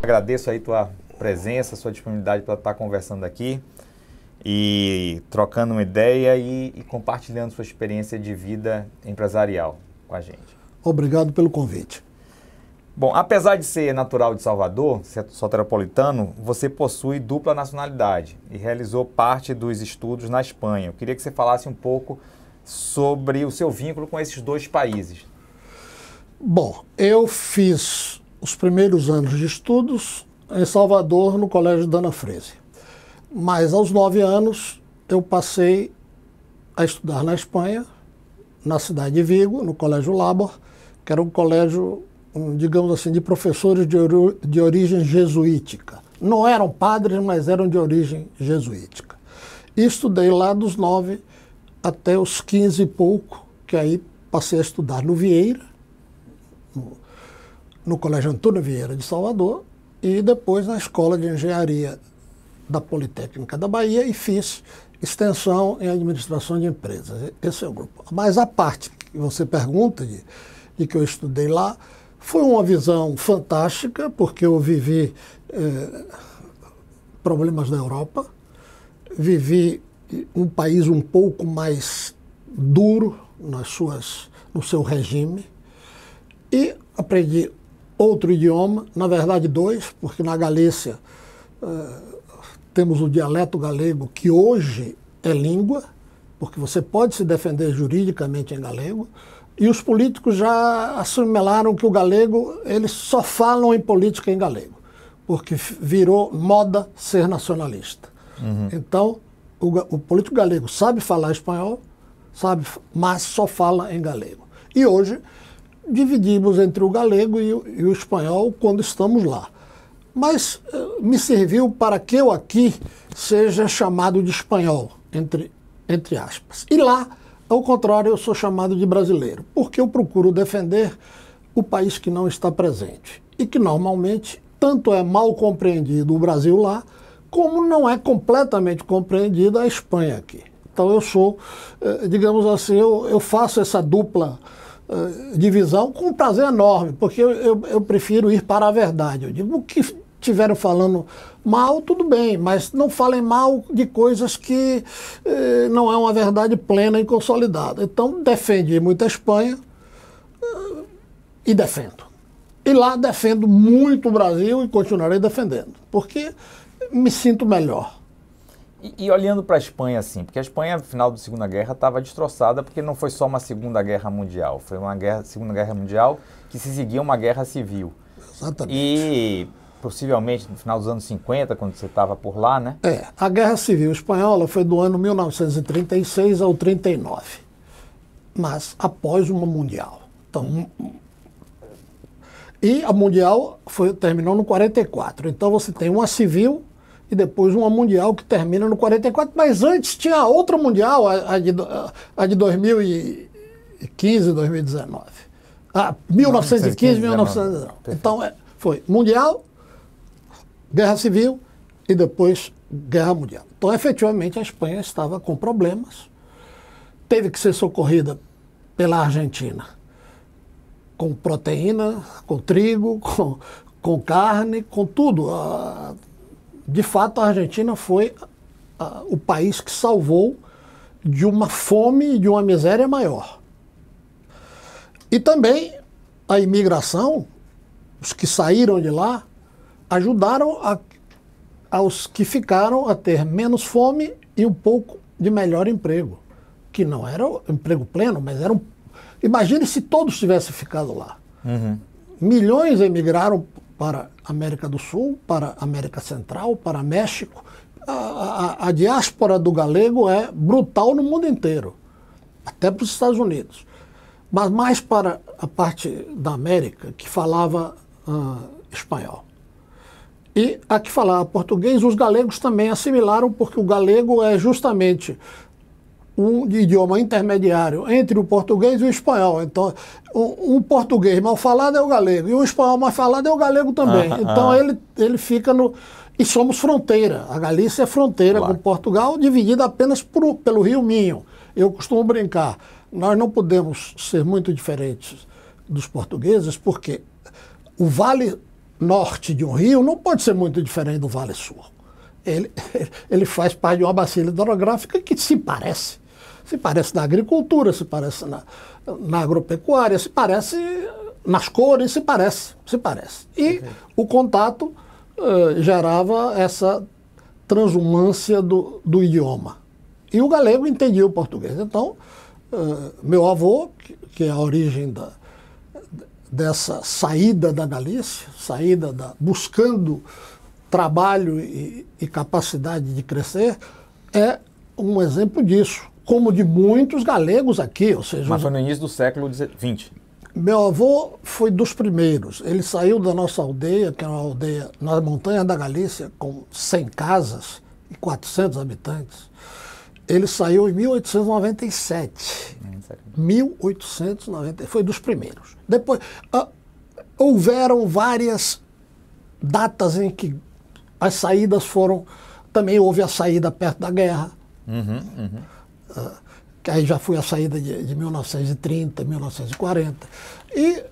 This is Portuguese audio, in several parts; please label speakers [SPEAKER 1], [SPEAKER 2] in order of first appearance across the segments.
[SPEAKER 1] Agradeço aí tua presença, sua disponibilidade para estar conversando aqui e trocando uma ideia e compartilhando sua experiência de vida empresarial com a gente.
[SPEAKER 2] Obrigado pelo convite.
[SPEAKER 1] Bom, apesar de ser natural de Salvador, ser soteropolitano, você possui dupla nacionalidade e realizou parte dos estudos na Espanha. Eu queria que você falasse um pouco sobre o seu vínculo com esses dois países.
[SPEAKER 2] Bom, eu fiz os primeiros anos de estudos em Salvador, no Colégio Dana Frese. Mas aos 9 anos eu passei a estudar na Espanha, na cidade de Vigo, no Colégio Labor, que era um colégio, digamos assim, de professores de origem jesuítica. Não eram padres, mas eram de origem jesuítica. E estudei lá dos 9 até os 15 e pouco, que aí passei a estudar no Vieira, no Colégio Antônio Vieira de Salvador, e depois na Escola de Engenharia da Politécnica da Bahia, e fiz extensão em administração de empresas. Esse é o grupo. Mas a parte que você pergunta de que eu estudei lá foi uma visão fantástica, porque eu vivi problemas da Europa, vivi um país um pouco mais duro no seu regime, e aprendi outro idioma, na verdade 2, porque na Galícia temos o dialeto galego, que hoje é língua, porque você pode se defender juridicamente em galego, e os políticos já assimilaram que o galego, eles só falam em política em galego, porque virou moda ser nacionalista. Uhum. Então, o político galego sabe falar espanhol, mas só fala em galego. E hoje dividimos entre o galego e o espanhol quando estamos lá. Mas me serviu para que eu aqui seja chamado de espanhol, entre aspas. E lá, ao contrário, eu sou chamado de brasileiro, porque eu procuro defender o país que não está presente. E que normalmente tanto é mal compreendido o Brasil lá, como não é completamente compreendida a Espanha aqui. Então eu sou, digamos assim, eu faço essa dupla divisão com um prazer enorme, porque eu prefiro ir para a verdade. Eu digo, o que estiveram falando mal, tudo bem, mas não falem mal de coisas que não é uma verdade plena e consolidada. Então defendi muito a Espanha e defendo. E lá defendo muito o Brasil e continuarei defendendo, porque me sinto melhor.
[SPEAKER 1] E olhando para a Espanha, assim, porque a Espanha, no final da Segunda Guerra, estava destroçada, porque não foi só uma Segunda Guerra Mundial, foi uma Segunda Guerra Mundial que se seguia uma guerra civil.
[SPEAKER 2] Exatamente.
[SPEAKER 1] E possivelmente no final dos anos 50, quando você estava por lá, né?
[SPEAKER 2] A Guerra Civil Espanhola foi do ano 1936 ao 39, mas após uma Mundial. Então, e a Mundial terminou no 44, então você tem uma civil e depois uma Mundial que termina no 44, mas antes tinha outra Mundial, a de 2015, 2019. 1915, 1919. Então foi Mundial, Guerra Civil e depois Guerra Mundial. Então efetivamente a Espanha estava com problemas, teve que ser socorrida pela Argentina, com proteína, com trigo, com carne, com tudo. De fato, a Argentina foi o país que salvou de uma fome e de uma miséria maior. E também a imigração, os que saíram de lá, ajudaram aos que ficaram a ter menos fome e um pouco de melhor emprego. Que não era emprego pleno, mas era Imagine se todos tivessem ficado lá. Uhum. Milhões emigraram para a América do Sul, para a América Central, para México. A diáspora do galego é brutal no mundo inteiro, até para os Estados Unidos. Mas mais para a parte da América, que falava espanhol. E a que falava português, os galegos também assimilaram, porque o galego é justamente um idioma intermediário entre o português e o espanhol. Então, um português mal falado é o galego, e um espanhol mal falado é o galego também. Então, ele fica no... E somos fronteira. A Galícia é fronteira com Portugal, dividida apenas pelo Rio Minho. Eu costumo brincar, nós não podemos ser muito diferentes dos portugueses, porque o Vale norte de um rio não pode ser muito diferente do Vale Sul. Ele faz parte de uma bacia hidrográfica que se parece. Se parece na agricultura, se parece na agropecuária, se parece nas cores, se parece. E o contato gerava essa transumância do idioma. E o galego entendia o português. Então, meu avô, que é a origem dessa saída da Galícia, buscando trabalho e capacidade de crescer, é um exemplo disso, como de muitos galegos aqui. Ou seja,
[SPEAKER 1] mas foi no início do século XX.
[SPEAKER 2] Meu avô foi dos primeiros. Ele saiu da nossa aldeia, que era uma aldeia na montanha da Galícia, com 100 casas e 400 habitantes. Ele saiu em 1897. 1890, foi dos primeiros. Depois, houveram várias datas em que as saídas foram... Também houve a saída perto da guerra. Que aí já foi a saída de 1930, 1940. E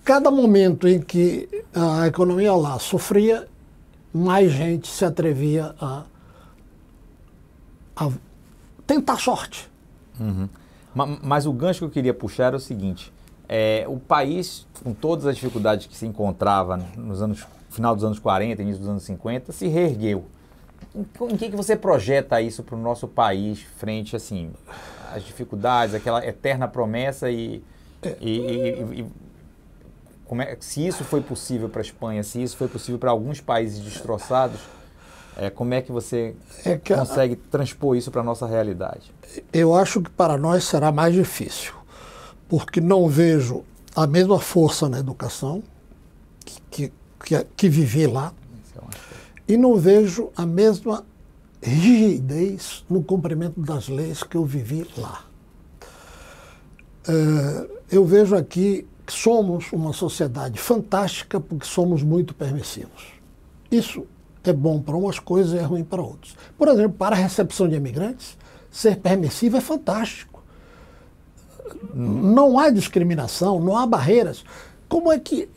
[SPEAKER 2] cada momento em que a economia lá sofria, mais gente se atrevia a tentar sorte.
[SPEAKER 1] Mas o gancho que eu queria puxar era o seguinte, o país, com todas as dificuldades que se encontrava no final dos anos 40, início dos anos 50, se reergueu. Em que você projeta isso para o nosso país frente, assim, às dificuldades, aquela eterna promessa se isso foi possível para a Espanha, se isso foi possível para alguns países destroçados, como é que você consegue transpor isso para a nossa realidade?
[SPEAKER 2] Eu acho que para nós será mais difícil, porque não vejo a mesma força na educação que vivi lá, e não vejo a mesma rigidez no cumprimento das leis que eu vivi lá. Eu vejo aqui que somos uma sociedade fantástica porque somos muito permissivos. Isso é bom para umas coisas e é ruim para outras. Por exemplo, para a recepção de imigrantes, ser permissivo é fantástico. Não há discriminação, não há barreiras. Como é que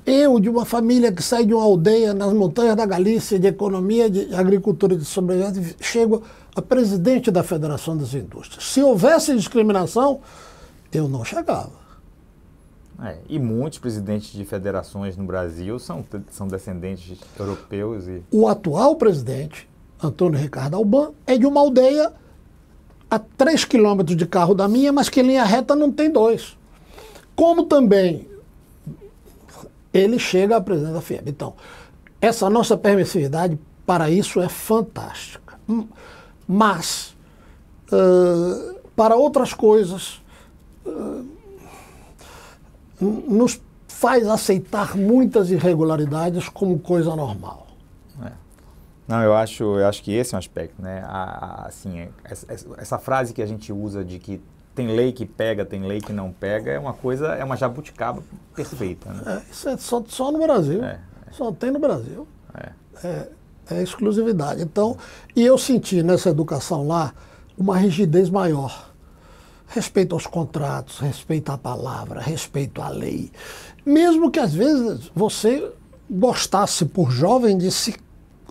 [SPEAKER 2] eu, de uma família que sai de uma aldeia nas montanhas da Galícia, de economia, de agricultura e de sobrevivência, chego a presidente da Federação das Indústrias? Se houvesse discriminação, eu não chegava.
[SPEAKER 1] E muitos presidentes de federações no Brasil são descendentes europeus.
[SPEAKER 2] O atual presidente, Antônio Ricardo Albán, é de uma aldeia a 3 quilômetros de carro da minha, mas que em linha reta não tem 2. Como também ele chega à presidência da FIEB. Então, essa nossa permissividade para isso é fantástica. Mas, para outras coisas, nos faz aceitar muitas irregularidades como coisa normal.
[SPEAKER 1] Não, eu acho que esse é um aspecto, né? Essa frase que a gente usa de que tem lei que pega, tem lei que não pega, é uma jabuticaba perfeita, né?
[SPEAKER 2] Isso é só no Brasil. Só tem no Brasil. É exclusividade. Então, e eu senti nessa educação lá uma rigidez maior. Respeito aos contratos, respeito à palavra, respeito à lei. Mesmo que às vezes você gostasse por jovem de se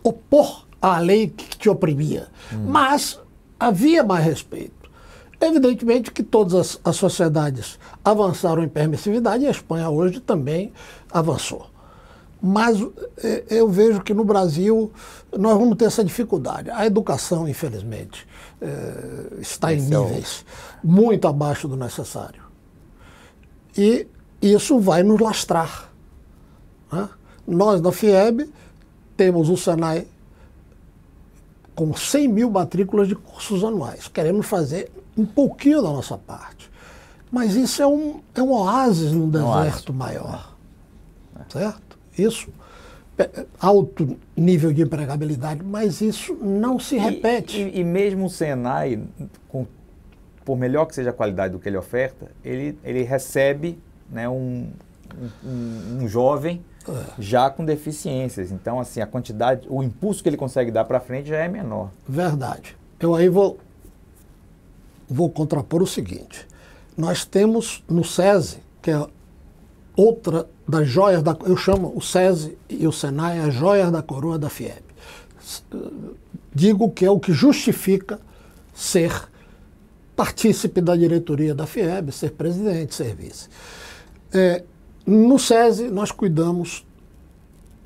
[SPEAKER 2] opor à lei que te oprimia. Mas havia mais respeito. Evidentemente que todas as sociedades avançaram em permissividade e a Espanha hoje também avançou. Mas eu vejo que no Brasil nós vamos ter essa dificuldade. A educação, infelizmente, está em níveis muito abaixo do necessário. E isso vai nos lastrar. Né? Nós, da FIEB, temos o Senai com 100 mil matrículas de cursos anuais. Queremos fazer um pouquinho da nossa parte. Mas isso é um oásis num deserto maior. Certo? Isso, alto nível de empregabilidade, mas isso não se repete.
[SPEAKER 1] E mesmo o Senai, por melhor que seja a qualidade do que ele oferta, ele recebe, né, um jovem já com deficiências. Então, assim, a quantidade, o impulso que ele consegue dar para frente já é menor.
[SPEAKER 2] Verdade. Eu aí vou contrapor o seguinte. Nós temos no SESI, que é outra das joias da... Eu chamo o SESI e o SENAI as joias da coroa da FIEB. Digo que é o que justifica ser partícipe da diretoria da FIEB, ser presidente, ser vice. No SESI, nós cuidamos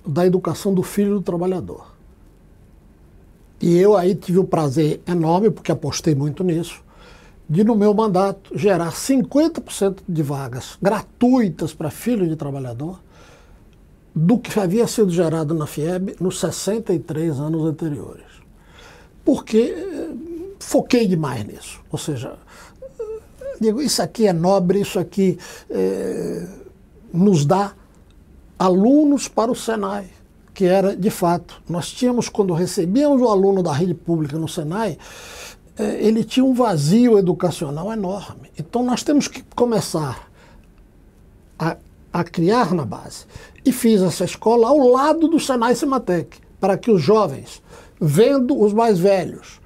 [SPEAKER 2] da educação do filho do trabalhador. E eu aí tive o prazer enorme, porque apostei muito nisso, de no meu mandato gerar 50% de vagas gratuitas para filho de trabalhador do que havia sido gerado na FIEB nos 63 anos anteriores. Porque foquei demais nisso. Ou seja, digo, isso aqui é nobre, isso aqui nos dá alunos para o Senai, que era, de fato, nós tínhamos, quando recebíamos o aluno da rede pública no Senai, ele tinha um vazio educacional enorme. Então nós temos que começar a criar na base. E fiz essa escola ao lado do Senai Cimatec, para que os jovens, vendo os mais velhos,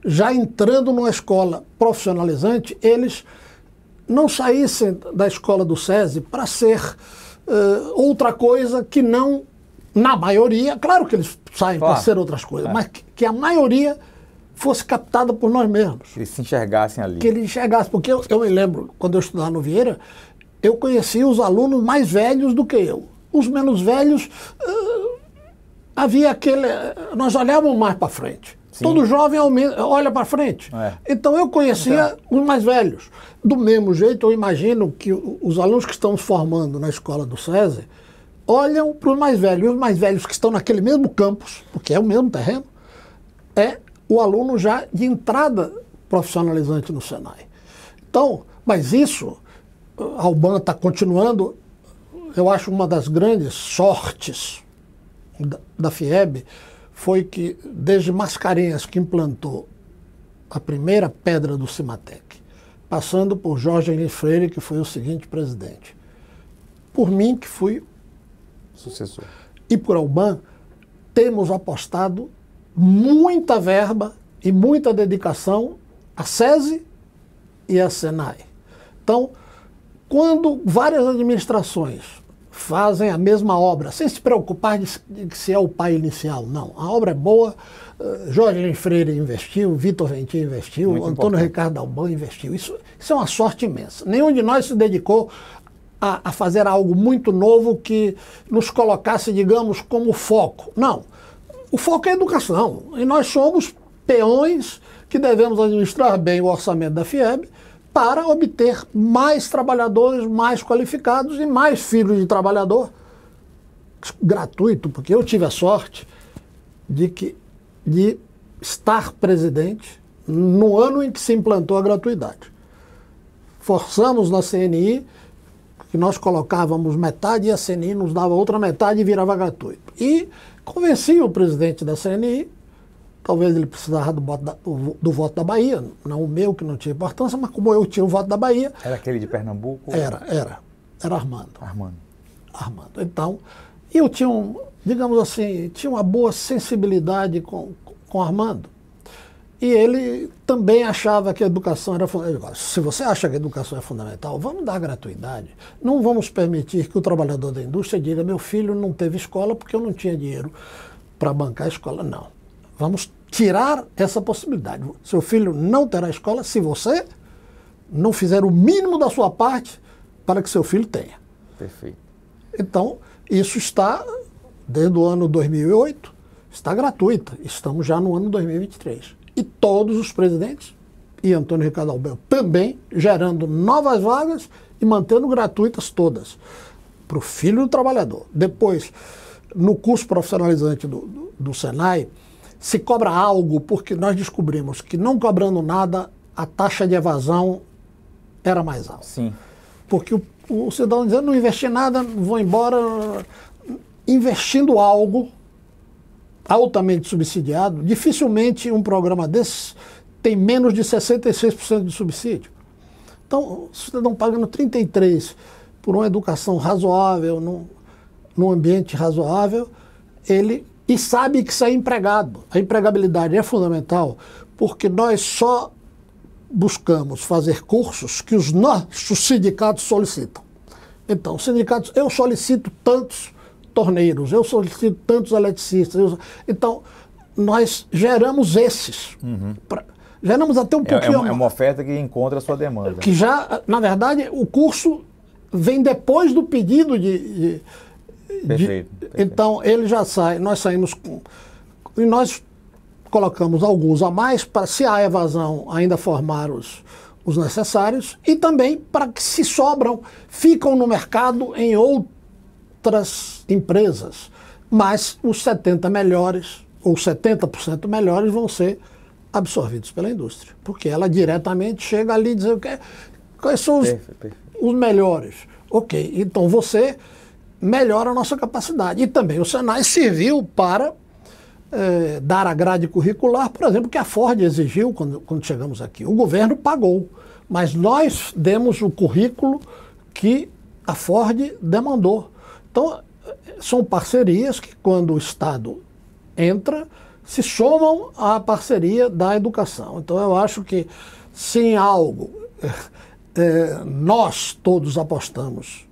[SPEAKER 2] já entrando numa escola profissionalizante, eles não saíssem da escola do SESI para ser outra coisa que não, na maioria, claro que eles saem para ser outras coisas, mas que a maioria fosse captada por nós mesmos.
[SPEAKER 1] Que eles se enxergassem ali.
[SPEAKER 2] Que eles enxergassem, porque eu me lembro, quando eu estudava no Vieira, eu conhecia os alunos mais velhos do que eu. Os menos velhos, havia aquele... Nós olhávamos mais para frente. Sim. Todo jovem olha para frente. Então eu conhecia os mais velhos. Do mesmo jeito, eu imagino que os alunos que estão se formando na escola do SESI olham para os mais velhos. E os mais velhos que estão naquele mesmo campus, porque é o mesmo terreno, é o aluno já de entrada profissionalizante no Senai. Então, mas isso, a Alban está continuando, eu acho uma das grandes sortes da FIEB, foi que, desde Mascarenhas, que implantou a primeira pedra do Cimatec, passando por Jorge Henrique Freire, que foi o seguinte presidente, por mim, que fui
[SPEAKER 1] sucessor,
[SPEAKER 2] e por Alban, temos apostado muita verba e muita dedicação à SESI e à SENAI. Então, quando várias administrações fazem a mesma obra, sem se preocupar de se é o pai inicial, não. A obra é boa, Jorge Henrique Freire investiu, Vitor Ventim investiu, muito Antônio Ricardo Alban investiu. Isso é uma sorte imensa. Nenhum de nós se dedicou a fazer algo muito novo que nos colocasse, digamos, como foco. Não. O foco é a educação. E nós somos peões que devemos administrar bem o orçamento da FIEB para obter mais trabalhadores mais qualificados e mais filhos de trabalhador gratuito, porque eu tive a sorte de estar presidente no ano em que se implantou a gratuidade. Forçamos na CNI que nós colocávamos metade e a CNI nos dava outra metade e virava gratuito. E convenci o presidente da CNI, talvez ele precisava do voto da Bahia, não o meu, que não tinha importância, mas como eu tinha o voto da Bahia...
[SPEAKER 1] Era aquele de Pernambuco?
[SPEAKER 2] Era Armando.
[SPEAKER 1] Armando.
[SPEAKER 2] Então, eu tinha, digamos assim, tinha uma boa sensibilidade com Armando. E ele também achava que a educação era fundamental. Se você acha que a educação é fundamental, vamos dar gratuidade. Não vamos permitir que o trabalhador da indústria diga: meu filho não teve escola porque eu não tinha dinheiro para bancar a escola. Não. Vamos tirar essa possibilidade. Seu filho não terá escola se você não fizer o mínimo da sua parte para que seu filho tenha.
[SPEAKER 1] Perfeito.
[SPEAKER 2] Então, isso está, desde o ano 2008, está gratuita. Estamos já no ano 2023. E todos os presidentes, e Antônio Ricardo Alban também, gerando novas vagas e mantendo gratuitas todas, para o filho do trabalhador. Depois, no curso profissionalizante do Senai, se cobra algo, porque nós descobrimos que não cobrando nada, a taxa de evasão era mais alta.
[SPEAKER 1] Sim.
[SPEAKER 2] Porque o cidadão dizendo: não investi nada, vou embora. Investindo algo altamente subsidiado, dificilmente um programa desses tem menos de 66% de subsídio. Então, o cidadão pagando 33% por uma educação razoável, num ambiente razoável, e sabe que sai empregado. A empregabilidade é fundamental, porque nós só buscamos fazer cursos que os nossos sindicatos solicitam. Então, os sindicatos, eu solicito tantos torneiros, eu solicito tantos eletricistas. Então, nós geramos esses. Geramos até um pouquinho...
[SPEAKER 1] É uma oferta que encontra a sua demanda.
[SPEAKER 2] Que já, na verdade, o curso vem depois do pedido
[SPEAKER 1] Perfeito.
[SPEAKER 2] Então, ele já sai, nós saímos com... E nós colocamos alguns a mais para, se há evasão, ainda formar os necessários, e também para que, se sobram, ficam no mercado em outras empresas. Mas os 70 melhores, ou 70% melhores, vão ser absorvidos pela indústria. Porque ela diretamente chega ali e diz quais são os melhores. Ok, então você melhora a nossa capacidade. E também o Senai serviu para dar a grade curricular, por exemplo, que a Ford exigiu quando chegamos aqui. O governo pagou, mas nós demos o currículo que a Ford demandou. Então, são parcerias que, quando o Estado entra, se somam à parceria da educação. Então, eu acho que, se em algo nós todos apostamos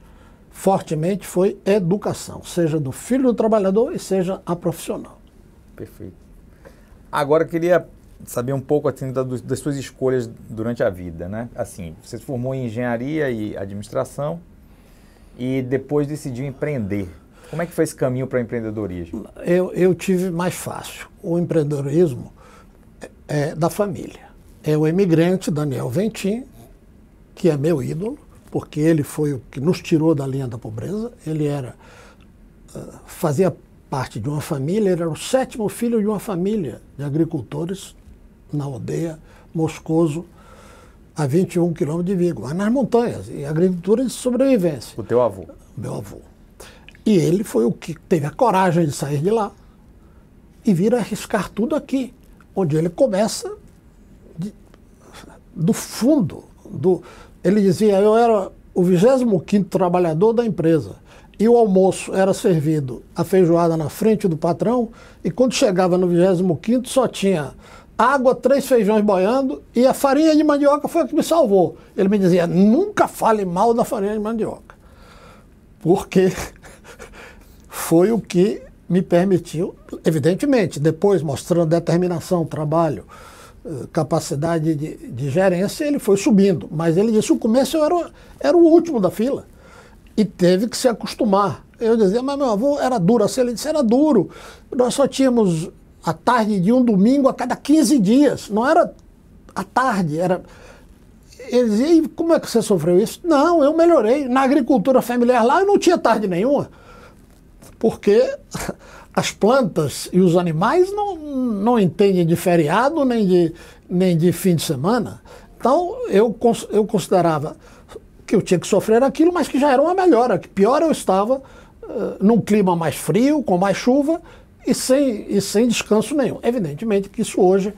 [SPEAKER 2] fortemente, foi educação, seja do filho do trabalhador e seja a profissional.
[SPEAKER 1] Perfeito. Agora, eu queria saber um pouco assim, das suas escolhas durante a vida, né? Assim, você se formou em engenharia e administração e depois decidiu empreender. Como é que foi esse caminho para o empreendedorismo?
[SPEAKER 2] Eu tive mais fácil. O empreendedorismo é da família. É o imigrante Daniel Ventim, que é meu ídolo, porque ele foi o que nos tirou da linha da pobreza. Ele fazia parte de uma família, ele era o 7º filho de uma família de agricultores na aldeia Moscoso, a 21 quilômetros de Vigo, lá nas montanhas, e agricultura de sobrevivência.
[SPEAKER 1] O teu avô?
[SPEAKER 2] Meu avô. E ele foi o que teve a coragem de sair de lá e vir arriscar tudo aqui, onde ele começa do fundo. Ele dizia, eu era o 25º trabalhador da empresa. E o almoço era servido a feijoada na frente do patrão, e quando chegava no 25º só tinha água, 3 feijões boiando, e a farinha de mandioca foi a que me salvou. Ele me dizia, nunca fale mal da farinha de mandioca, porque foi o que me permitiu, evidentemente, depois mostrando determinação, trabalho, capacidade de gerência, ele foi subindo. Mas ele disse, o começo eu era o último da fila. E teve que se acostumar. Eu dizia, mas meu avô era duro assim. Ele disse, era duro. Nós só tínhamos a tarde de um domingo a cada 15 dias. Não era a tarde, era... Ele dizia, e como é que você sofreu isso? Não, eu melhorei. Na agricultura familiar lá eu não tinha tarde nenhuma. Porque as plantas e os animais não entendem de feriado nem de fim de semana. Então eu considerava que eu tinha que sofrer aquilo, mas que já era uma melhora. Que pior eu estava num clima mais frio, com mais chuva e sem descanso nenhum. Evidentemente que isso hoje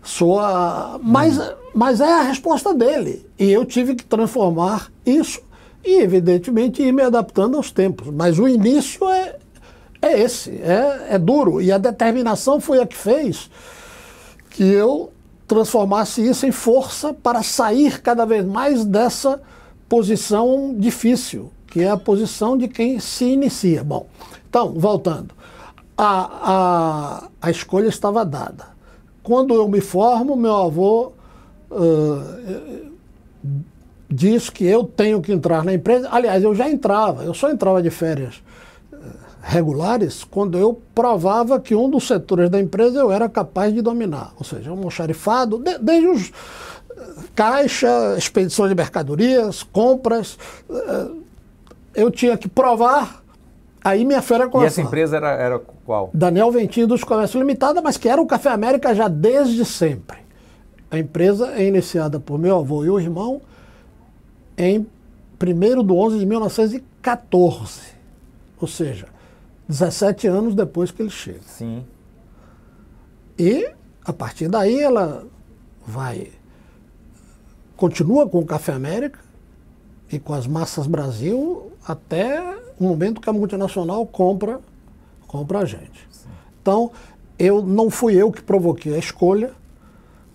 [SPEAKER 2] soa... Mas é a resposta dele. E eu tive que transformar isso e, evidentemente, ir me adaptando aos tempos. Mas o início é duro. E a determinação foi a que fez que eu transformasse isso em força para sair cada vez mais dessa posição difícil, que é a posição de quem se inicia. Bom, então, voltando. A escolha estava dada. Quando eu me formo, meu avô diz que eu tenho que entrar na empresa. Aliás, eu já entrava, eu só entrava de férias regulares quando eu provava que um dos setores da empresa eu era capaz de dominar. Ou seja, um almoxarifado, desde os caixa, expedição de mercadorias, compras, eu tinha que provar, aí minha fera começava.
[SPEAKER 1] E essa empresa era qual?
[SPEAKER 2] Daniel Ventim dos Comércio Limitada, mas que era o Café América já desde sempre. A empresa é iniciada por meu avô e o irmão em 1º de 11 de 1914, ou seja, 17 anos depois que ele chega.
[SPEAKER 1] Sim.
[SPEAKER 2] E, a partir daí, ela continua com o Café América e com as Massas Brasil até o momento que a multinacional compra a gente. Sim. Então, não fui eu que provoquei a escolha,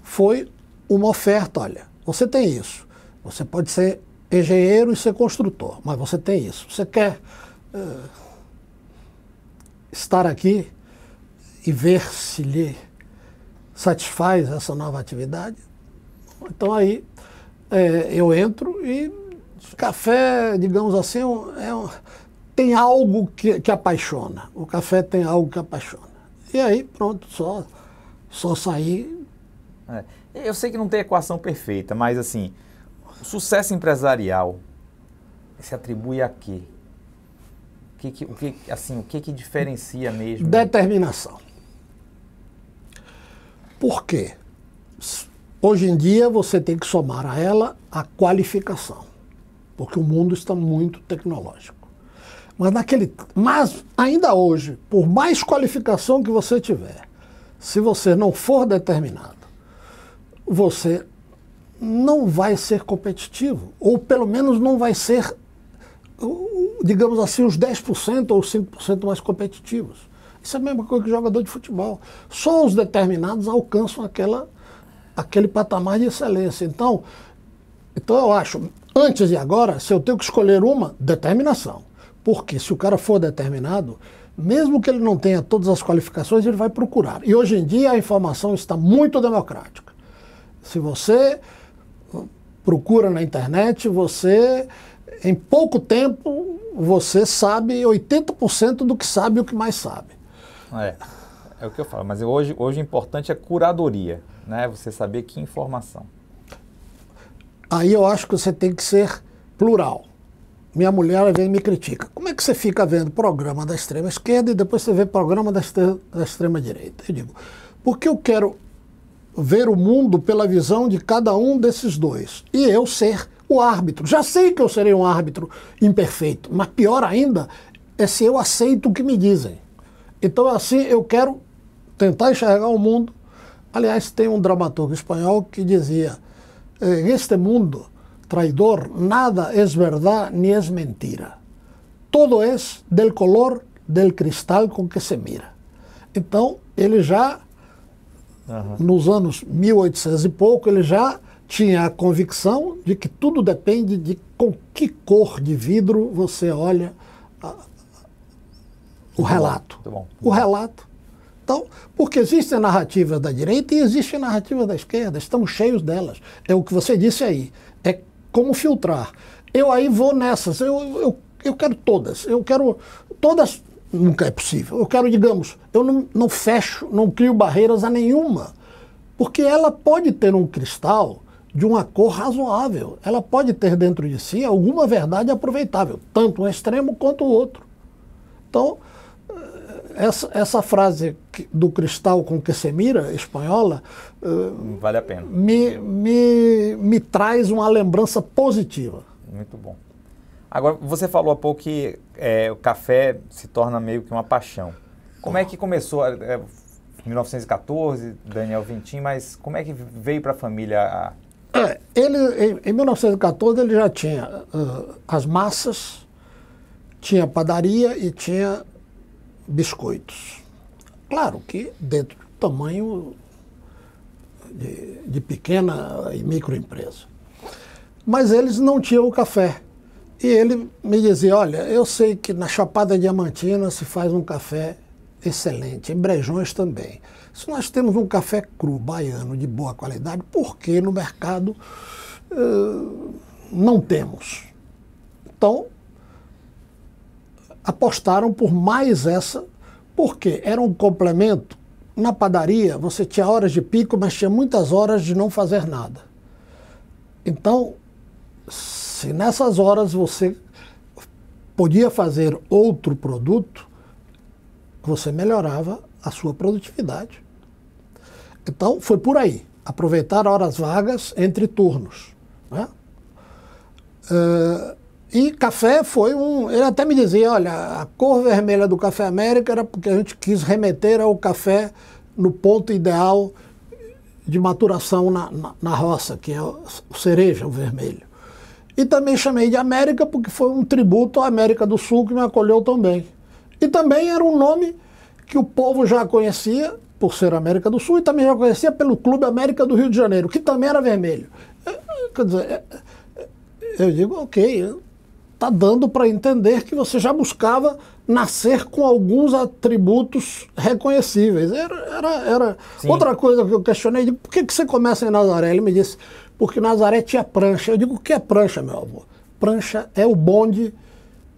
[SPEAKER 2] foi uma oferta. Olha, você tem isso, você pode ser engenheiro e ser construtor, mas você tem isso. Você quer estar aqui e ver se lhe satisfaz essa nova atividade? Então aí eu entro e café, digamos assim, tem algo que apaixona. O café tem algo que apaixona. E aí, pronto, só sair.
[SPEAKER 1] Eu sei que não tem equação perfeita, mas assim, o sucesso empresarial se atribui a quê? O que diferencia mesmo?
[SPEAKER 2] Determinação. Por quê? Hoje em dia você tem que somar a ela a qualificação, porque o mundo está muito tecnológico. Mas ainda hoje, por mais qualificação que você tiver, se você não for determinado, você não vai ser competitivo, ou pelo menos não vai ser, digamos assim, os 10% ou 5% mais competitivos. Isso é a mesma coisa que jogador de futebol. Só os determinados alcançam aquele patamar de excelência. Então eu acho, antes e agora, se eu tenho que escolher uma, determinação. Porque se o cara for determinado, mesmo que ele não tenha todas as qualificações, ele vai procurar. E hoje em dia a informação está muito democrática. Se você procura na internet, em pouco tempo, você sabe 80% do que sabe e o que mais sabe.
[SPEAKER 1] É o que eu falo, mas hoje o importante é curadoria, né? Você saber que informação.
[SPEAKER 2] Aí eu acho que você tem que ser plural. Minha mulher vem e me critica. Como é que você fica vendo programa da extrema esquerda e depois você vê programa da extrema direita? Eu digo, porque eu quero ver o mundo pela visão de cada um desses dois. E eu ser o árbitro. Já sei que eu serei um árbitro imperfeito, mas pior ainda é se eu aceito o que me dizem. Então, assim, eu quero tentar enxergar o mundo. Aliás, tem um dramaturgo espanhol que dizia: en este mundo traidor, nada es verdad ni es mentira. Todo es del color del cristal com que se mira. Então, ele já, nos anos 1800 e pouco, ele já tinha a convicção de que tudo depende de com que cor de vidro você olha o relato.
[SPEAKER 1] Muito bom.
[SPEAKER 2] O relato. Então, porque existem narrativas da direita e existem narrativas da esquerda, estamos cheios delas. É o que você disse aí. É como filtrar. Eu aí vou nessas. Eu quero todas. Eu quero todas. Nunca é possível. Eu quero, digamos, eu não fecho, não crio barreiras a nenhuma. Porque ela pode ter um cristal de uma cor razoável. Ela pode ter dentro de si alguma verdade aproveitável, tanto um extremo quanto o outro. Então, essa frase do cristal com que se mira, espanhola,
[SPEAKER 1] vale a pena.
[SPEAKER 2] Me traz uma lembrança positiva.
[SPEAKER 1] Muito bom. Agora, você falou há pouco que o café se torna meio que uma paixão. Como é que começou? 1914, Daniel Vintim, mas como é que veio para a família?
[SPEAKER 2] Ele, em 1914, ele já tinha as massas, tinha padaria e tinha biscoitos. Claro que dentro do tamanho de pequena e microempresa. Mas eles não tinham o café. E ele me dizia: olha, eu sei que na Chapada Diamantina se faz um café excelente, em Brejões também. Se nós temos um café cru baiano de boa qualidade, por que no mercado não temos? Então, apostaram por mais essa, porque era um complemento. Na padaria você tinha horas de pico, mas tinha muitas horas de não fazer nada. Então, se nessas horas você podia fazer outro produto, você melhorava a sua produtividade. Então, foi por aí. Aproveitar horas vagas entre turnos, né? E café foi ele até me dizia: olha, a cor vermelha do Café América era porque a gente quis remeter ao café no ponto ideal de maturação na roça, que é o cereja, o vermelho. E também chamei de América porque foi um tributo à América do Sul, que me acolheu também. E também era um nome que o povo já conhecia por ser América do Sul e também já conhecia pelo Clube América do Rio de Janeiro, que também era vermelho. Quer dizer, Eu digo, ok, está dando para entender que você já buscava nascer com alguns atributos reconhecíveis. Era outra coisa que eu questionei, digo, por que você começa em Nazaré? Ele me disse, porque Nazaré tinha prancha. Eu digo, o que é prancha, meu avô? Prancha é o bonde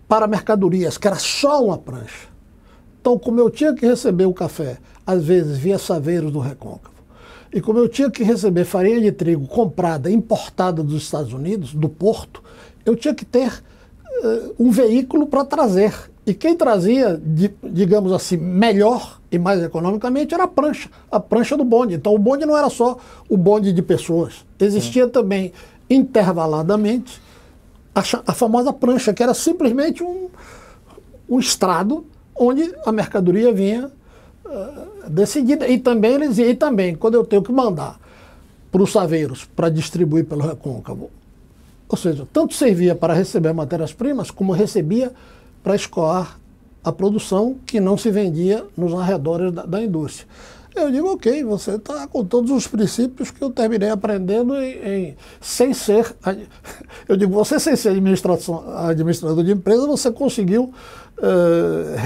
[SPEAKER 2] para mercadorias, que era só uma prancha. Então, como eu tinha que receber o café, às vezes via Saveiros do Recôncavo, e como eu tinha que receber farinha de trigo comprada, importada dos Estados Unidos, do porto, eu tinha que ter um veículo para trazer. E quem trazia, digamos assim, melhor e mais economicamente era a prancha do bonde. Então o bonde não era só o bonde de pessoas. Existia também, intervaladamente, a famosa prancha, que era simplesmente um estrado onde a mercadoria vinha decidida. E também, quando eu tenho que mandar para os Saveiros para distribuir pelo Recôncavo, ou seja, tanto servia para receber matérias-primas, como recebia para escoar a produção que não se vendia nos arredores da indústria. Eu digo, ok, você está com todos os princípios que eu terminei aprendendo sem ser... Eu digo, você sem ser administrador de empresa, você conseguiu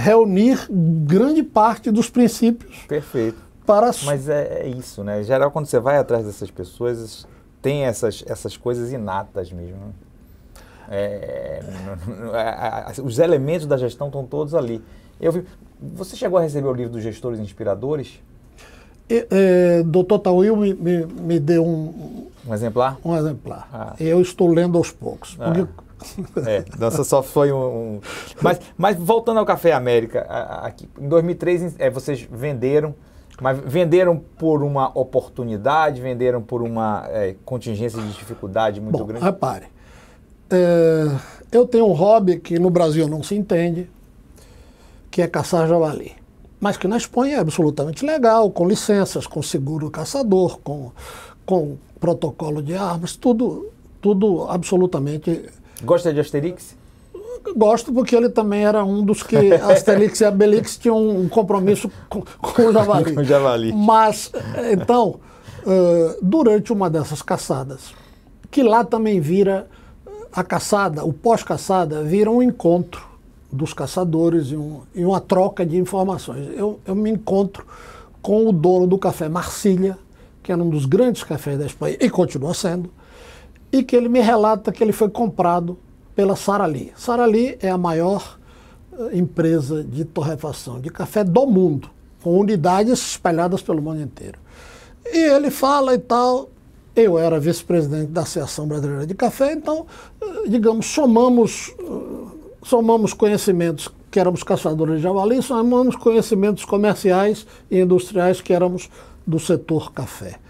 [SPEAKER 2] reunir grande parte dos princípios.
[SPEAKER 1] Perfeito.
[SPEAKER 2] Para...
[SPEAKER 1] Mas é isso, né? Em geral, quando você vai atrás dessas pessoas, tem essas coisas inatas mesmo. Os elementos da gestão estão todos ali. Você chegou a receber o livro dos Gestores Inspiradores?
[SPEAKER 2] Dr. Tawil me deu um
[SPEAKER 1] exemplar?
[SPEAKER 2] Um exemplar. Ah. Eu estou lendo aos poucos.
[SPEAKER 1] Porque... só foi Mas voltando ao Café América, aqui, em 2003 vocês venderam, mas venderam por uma oportunidade, venderam por uma contingência de dificuldade muito grande?
[SPEAKER 2] Repare, eu tenho um hobby que no Brasil não se entende, que é caçar javali. Mas que na Espanha é absolutamente legal, com licenças, com seguro caçador, com protocolo de armas, tudo absolutamente...
[SPEAKER 1] Gosta de Asterix?
[SPEAKER 2] Gosto, porque ele também era um dos que Asterix e Obelix tinham um compromisso com o javali.
[SPEAKER 1] Com o javali.
[SPEAKER 2] Mas, então, durante uma dessas caçadas, que lá também vira a caçada, o pós-caçada, vira um encontro dos caçadores e uma troca de informações. Eu me encontro com o dono do Café Marcília, que era um dos grandes cafés da Espanha, e continua sendo, e que ele me relata que ele foi comprado pela Sara Lee. Sara Lee é a maior empresa de torrefação de café do mundo, com unidades espalhadas pelo mundo inteiro. E ele fala e tal, eu era vice-presidente da Associação Brasileira de Café, então, digamos, somamos conhecimentos que éramos caçadores de javali, somamos conhecimentos comerciais e industriais que éramos do setor café.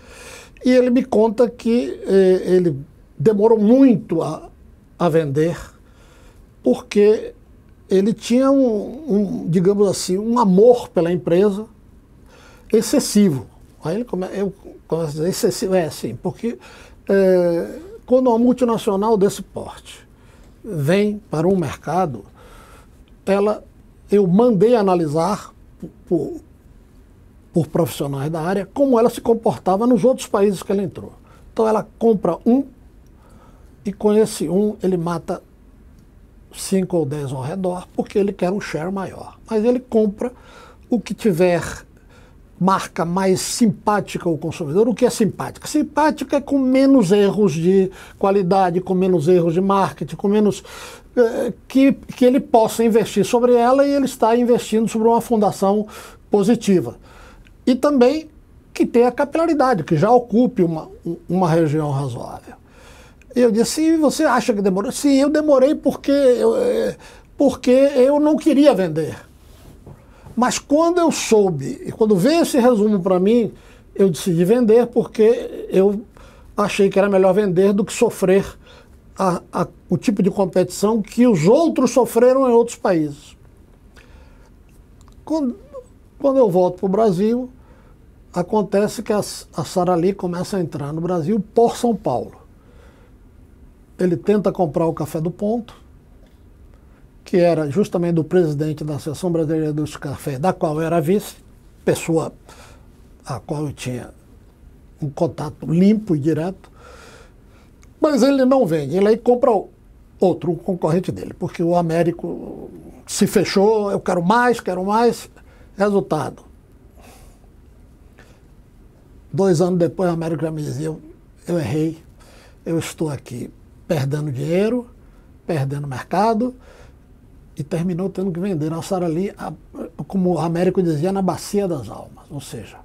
[SPEAKER 2] E ele me conta que ele demorou muito a vender, porque ele tinha digamos assim, um amor pela empresa excessivo. Aí eu começo a dizer, excessivo, sim, porque quando uma multinacional desse porte vem para um mercado, eu mandei analisar por profissionais da área como ela se comportava nos outros países que ela entrou. Então ela compra e com esse ele mata 5 ou 10 ao redor, porque ele quer um share maior. Mas ele compra o que tiver marca mais simpática ao consumidor. O que é simpática? Simpática é com menos erros de qualidade, com menos erros de marketing, com menos... que ele possa investir sobre ela, e ele está investindo sobre uma fundação positiva. E também que tenha capilaridade, que já ocupe uma região razoável. Eu disse, você acha que demorou? Sim, eu demorei porque eu não queria vender. Mas quando eu soube, e quando veio esse resumo para mim, eu decidi vender, porque eu achei que era melhor vender do que sofrer o tipo de competição que os outros sofreram em outros países. Quando eu volto para o Brasil, acontece que a Sara Lee começa a entrar no Brasil por São Paulo. Ele tenta comprar o Café do Ponto, que era justamente do presidente da Associação Brasileira dos Café, da qual eu era vice, pessoa a qual eu tinha um contato limpo e direto. Mas ele não vende, ele aí compra outro, um concorrente dele, porque o Américo se fechou, eu quero mais. Resultado. 2 anos depois, o Américo já me dizia, eu errei, eu estou aqui perdendo dinheiro, perdendo mercado, e terminou tendo que vender a Sara Lee, como o Américo dizia, na bacia das almas. Ou seja,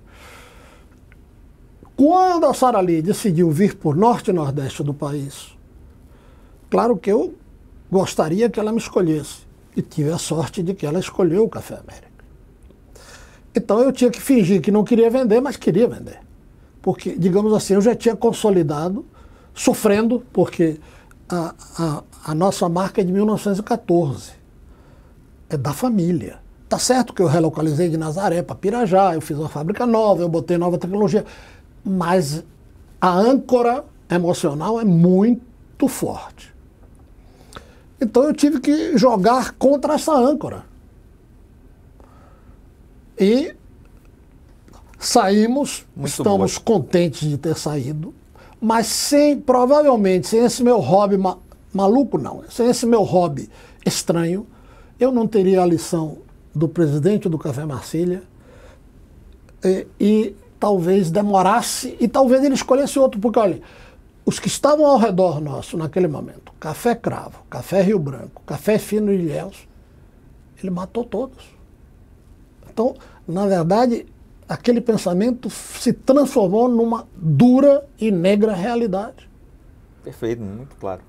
[SPEAKER 2] quando a Sara Lee decidiu vir por norte e nordeste do país, claro que eu gostaria que ela me escolhesse. E tive a sorte de que ela escolheu o Café América. Então eu tinha que fingir que não queria vender, mas queria vender. Porque, digamos assim, eu já tinha consolidado, sofrendo, porque a nossa marca é de 1914. É da família. Tá certo que eu relocalizei de Nazaré para Pirajá, eu fiz uma fábrica nova, eu botei nova tecnologia, mas a âncora emocional é muito forte. Então eu tive que jogar contra essa âncora. E saímos, estamos contentes de ter saído, mas provavelmente sem esse meu hobby maluco, não, sem esse meu hobby estranho, eu não teria a lição do presidente do Café Marcília e talvez demorasse, e talvez ele escolhesse outro, porque olha, os que estavam ao redor nosso naquele momento, Café Cravo, Café Rio Branco, Café Fino de Ilhéus, ele matou todos. Então, na verdade, aquele pensamento se transformou numa dura e negra realidade.
[SPEAKER 1] Perfeito, muito claro.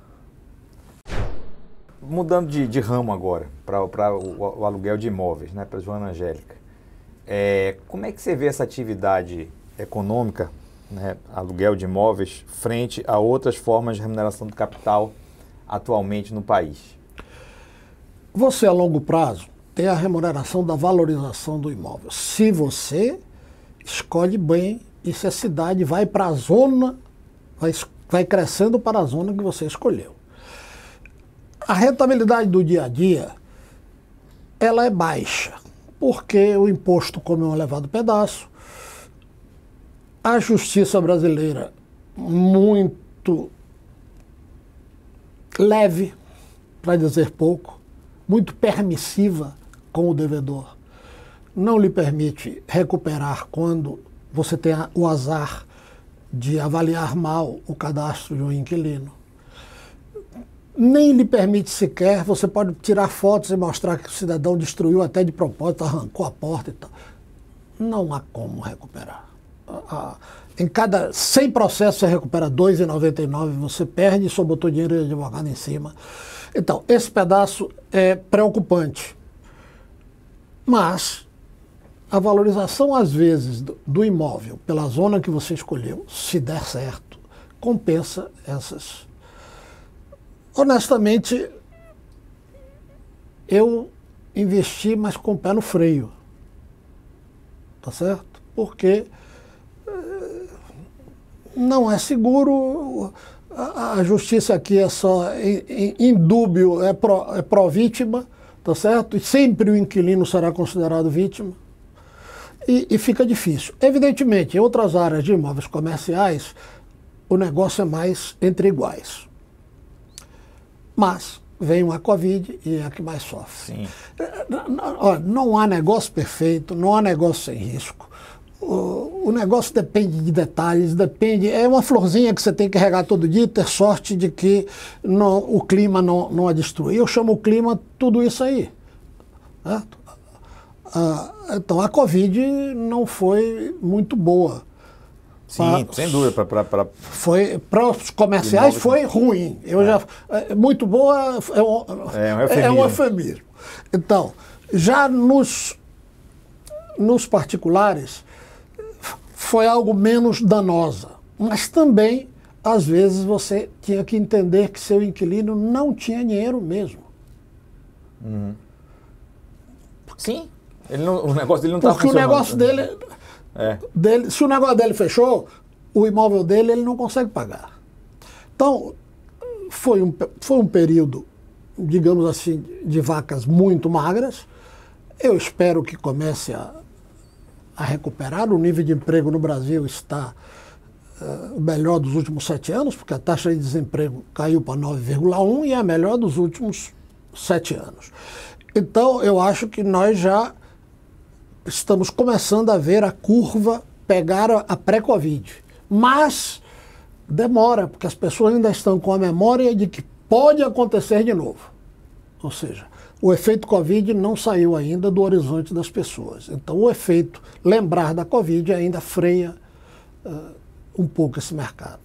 [SPEAKER 1] Mudando de ramo agora, para o aluguel de imóveis, né, para a Joana Angélica. Como é que você vê essa atividade econômica, né, aluguel de imóveis, frente a outras formas de remuneração do capital atualmente no país?
[SPEAKER 2] Você, a longo prazo, tem a remuneração da valorização do imóvel. Se você escolhe bem e se a cidade vai para a zona, vai crescendo para a zona que você escolheu. A rentabilidade do dia a dia, ela é baixa, porque o imposto come um elevado pedaço, a justiça brasileira muito leve, para dizer pouco, muito permissiva com o devedor, não lhe permite recuperar quando você tem o azar de avaliar mal o cadastro de um inquilino. Nem lhe permite sequer, você pode tirar fotos e mostrar que o cidadão destruiu até de propósito, arrancou a porta e tal. Não há como recuperar. Em cada 100 processos você recupera 2,99, você perde e só botou dinheiro de advogado em cima. Então, esse pedaço é preocupante. Mas a valorização, às vezes, do imóvel pela zona que você escolheu, se der certo, compensa essas. Honestamente, eu investi, mas com o pé no freio. Tá certo? Porque não é seguro, a justiça aqui é só em dúbio, é pró-vítima, tá certo? E sempre o inquilino será considerado vítima. E fica difícil. Evidentemente, em outras áreas de imóveis comerciais, o negócio é mais entre iguais. Mas vem a Covid e é a que mais sofre.
[SPEAKER 1] Sim.
[SPEAKER 2] Não há negócio perfeito, não há negócio sem risco. O negócio depende de detalhes, é uma florzinha que você tem que regar todo dia e ter sorte de que o clima não a destrui. Eu chamo o clima tudo isso aí. Certo? Então a Covid não foi muito boa.
[SPEAKER 1] Sim, sem dúvida.
[SPEAKER 2] Para os comerciais foi ruim. Muito boa é um eufemismo. Então, já nos particulares foi algo menos danosa. Mas também, às vezes, você tinha que entender que seu inquilino não tinha dinheiro mesmo.
[SPEAKER 1] Uhum. Sim. O negócio dele não está funcionando.
[SPEAKER 2] Porque o negócio dele, se o negócio dele fechou, o imóvel dele ele não consegue pagar. Então, foi um período, digamos assim, de vacas muito magras. Eu espero que comece a recuperar. O nível de emprego no Brasil está o melhor dos últimos 7 anos, porque a taxa de desemprego caiu para 9,1 e é a melhor dos últimos 7 anos. Então, eu acho que nós já estamos começando a ver a curva pegar a pré-Covid. Mas demora, porque as pessoas ainda estão com a memória de que pode acontecer de novo. Ou seja, o efeito Covid não saiu ainda do horizonte das pessoas. Então, o efeito lembrar da Covid ainda freia um pouco esse mercado.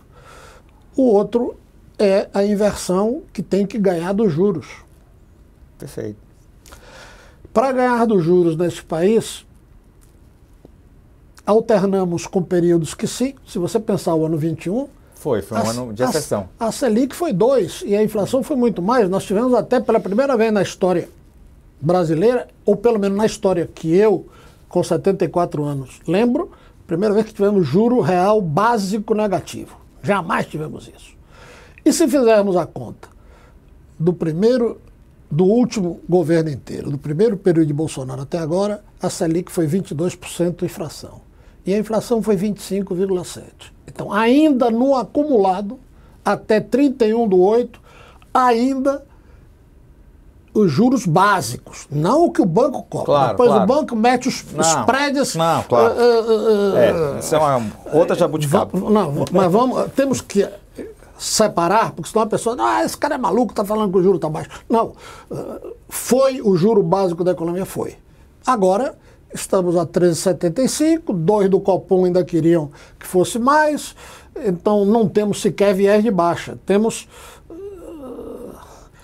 [SPEAKER 2] O outro é a inversão que tem que ganhar dos juros.
[SPEAKER 1] Perfeito.
[SPEAKER 2] Para ganhar dos juros nesse país, alternamos com períodos que sim. Se você pensar o ano 21...
[SPEAKER 1] Foi um ano de exceção.
[SPEAKER 2] A Selic foi 2 e a inflação foi muito mais. Nós tivemos até pela primeira vez na história brasileira, ou pelo menos na história que eu, com 74 anos, lembro, primeira vez que tivemos juro real básico negativo. Jamais tivemos isso. E se fizermos a conta do último governo inteiro, do primeiro período de Bolsonaro até agora, a Selic foi 22% de inflação. E a inflação foi 25,7%. Então, ainda no acumulado, até 31/8, ainda os juros básicos, não o que o banco cobra.
[SPEAKER 1] Claro,
[SPEAKER 2] depois
[SPEAKER 1] claro.
[SPEAKER 2] O banco mete os spreads.
[SPEAKER 1] Não, claro. Isso é uma outra jabuticaba.
[SPEAKER 2] Mas temos que separar, porque senão a pessoa, esse cara é maluco, está falando que o juro está baixo. Não, foi o juro básico da economia, foi. Agora, estamos a 13,75, 2 do Copom ainda queriam que fosse mais, então não temos sequer viés de baixa. Temos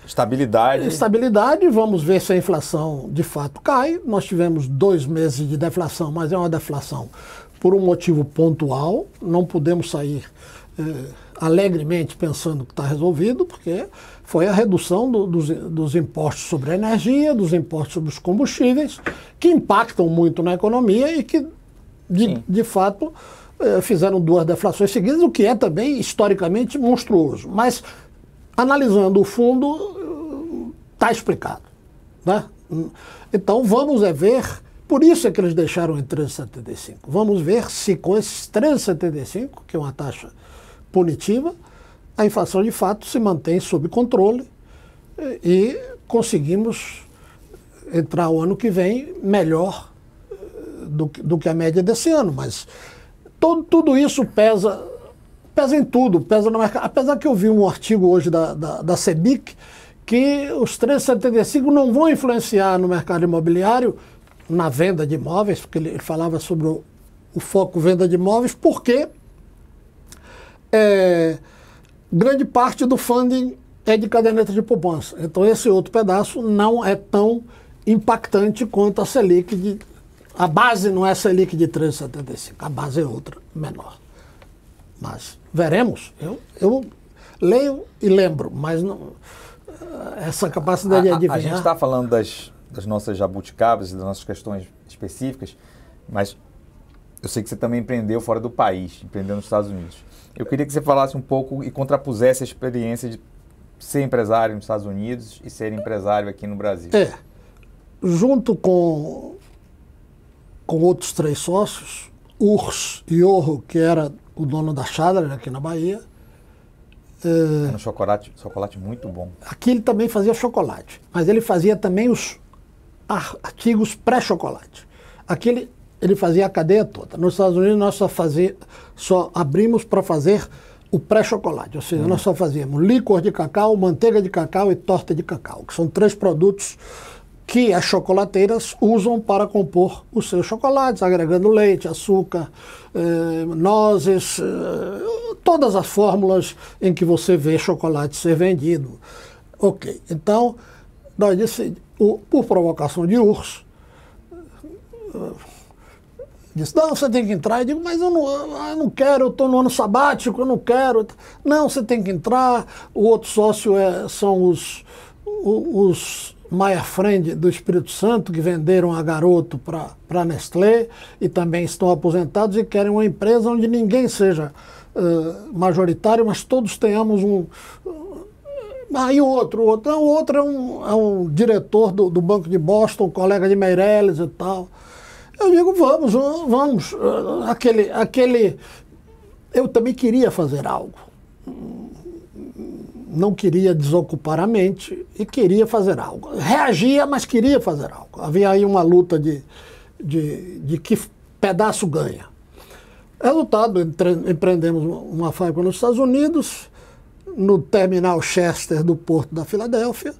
[SPEAKER 2] estabilidade, vamos ver se a inflação de fato cai. Nós tivemos 2 meses de deflação, mas é uma deflação por um motivo pontual. Não podemos sair alegremente pensando que está resolvido, porque foi a redução dos impostos sobre a energia, dos impostos sobre os combustíveis, que impactam muito na economia e que, de fato, fizeram 2 deflações seguidas, o que é também historicamente monstruoso. Mas, analisando o fundo, está explicado, né? Então, vamos ver, por isso é que eles deixaram em 13,75. Vamos ver se com esses 13,75, que é uma taxa punitiva, a inflação de fato se mantém sob controle e conseguimos entrar o ano que vem melhor do que a média desse ano. Mas tudo isso pesa em tudo, pesa no mercado. Apesar que eu vi um artigo hoje da CEBIC que os 13,75 não vão influenciar no mercado imobiliário, na venda de imóveis, porque ele falava sobre o foco venda de imóveis, porque grande parte do funding é de caderneta de poupança. Então esse outro pedaço não é tão impactante quanto a Selic a base não é a Selic de 13,75, a base é outra, menor. Mas veremos. Eu leio e lembro, mas não, essa capacidade de adivinhar...
[SPEAKER 1] A gente está falando das nossas jabuticabas e das nossas questões específicas, mas eu sei que você também empreendeu fora do país, empreendeu nos Estados Unidos. Eu queria que você falasse um pouco e contrapusesse a experiência de ser empresário nos Estados Unidos e ser empresário aqui no Brasil.
[SPEAKER 2] Junto com outros 3 sócios, Urs Iorro, que era o dono da Schadler aqui na Bahia.
[SPEAKER 1] Era um chocolate muito bom.
[SPEAKER 2] Aqui ele também fazia chocolate, mas ele fazia também os artigos pré-chocolate. Aqui ele fazia a cadeia toda. Nos Estados Unidos nós só abrimos para fazer o pré-chocolate, ou seja, nós só fazíamos licor de cacau, manteiga de cacau e torta de cacau, que são 3 produtos que as chocolateiras usam para compor os seus chocolates, agregando leite, açúcar, nozes, todas as fórmulas em que você vê chocolate ser vendido. Ok, então nós decidimos, por provocação de Urs, disse, não, você tem que entrar. Eu digo, mas eu não quero, eu estou no ano sabático, eu não quero. Não, você tem que entrar. O outro sócio são os Maia Friend do Espírito Santo, que venderam a Garoto para a Nestlé e também estão aposentados e querem uma empresa onde ninguém seja majoritário, mas todos tenhamos e o outro é um diretor do Banco de Boston, colega de Meirelles e tal. Eu digo, vamos. eu também queria fazer algo. Não queria desocupar a mente e queria fazer algo. Reagia, mas queria fazer algo. Havia aí uma luta de que pedaço ganha. Resultado, empreendemos uma fábrica nos Estados Unidos, no terminal Chester do Porto da Filadélfia,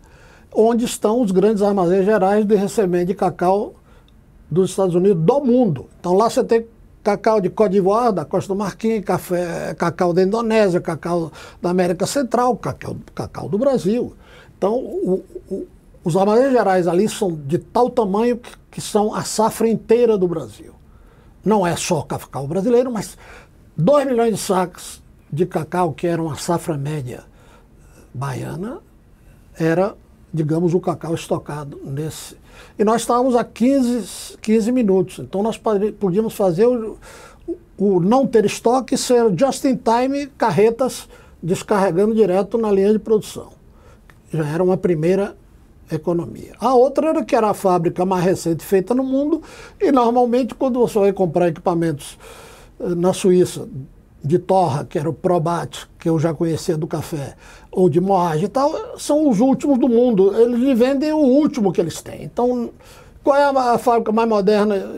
[SPEAKER 2] onde estão os grandes armazéns gerais de recebimento de cacau dos Estados Unidos do mundo. Então lá você tem cacau de Côte d'Ivoire, da Costa do Marfim, cacau da Indonésia, cacau da América Central, cacau do Brasil. Então os armazéns gerais ali são de tal tamanho que são a safra inteira do Brasil. Não é só cacau brasileiro, mas 2 milhões de sacos de cacau, que era uma safra média baiana, era, digamos, o cacau estocado nesse. E nós estávamos a 15 minutos. Então nós podíamos fazer o não ter estoque ser just in time, carretas descarregando direto na linha de produção. Já era uma primeira economia. A outra era que era a fábrica mais recente feita no mundo, e normalmente quando você vai comprar equipamentos na Suíça de torra, que era o Probat, que eu já conhecia do café, ou de moagem e tal, são os últimos do mundo. Eles lhe vendem o último que eles têm. Então, qual é a fábrica mais moderna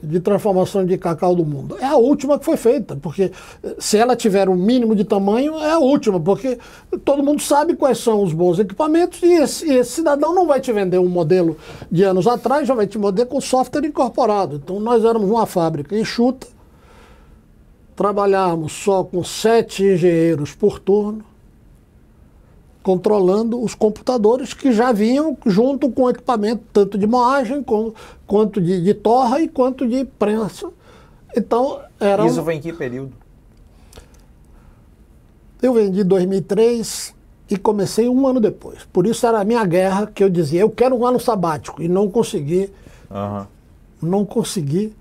[SPEAKER 2] de transformação de cacau do mundo? É a última que foi feita, porque se ela tiver o mínimo de tamanho, é a última, porque todo mundo sabe quais são os bons equipamentos, e esse cidadão não vai te vender um modelo de anos atrás, já vai te vender com software incorporado. Então, nós éramos uma fábrica enxuta, trabalhávamos só com 7 engenheiros por turno, controlando os computadores que já vinham junto com o equipamento, tanto de moagem, quanto de torra e quanto de prensa. Então, era...
[SPEAKER 1] Isso foi em que período?
[SPEAKER 2] Eu vendi em 2003 e comecei um ano depois. Por isso era a minha guerra, que eu dizia, eu quero um ano sabático, e não consegui.
[SPEAKER 1] Uhum.
[SPEAKER 2] Não consegui,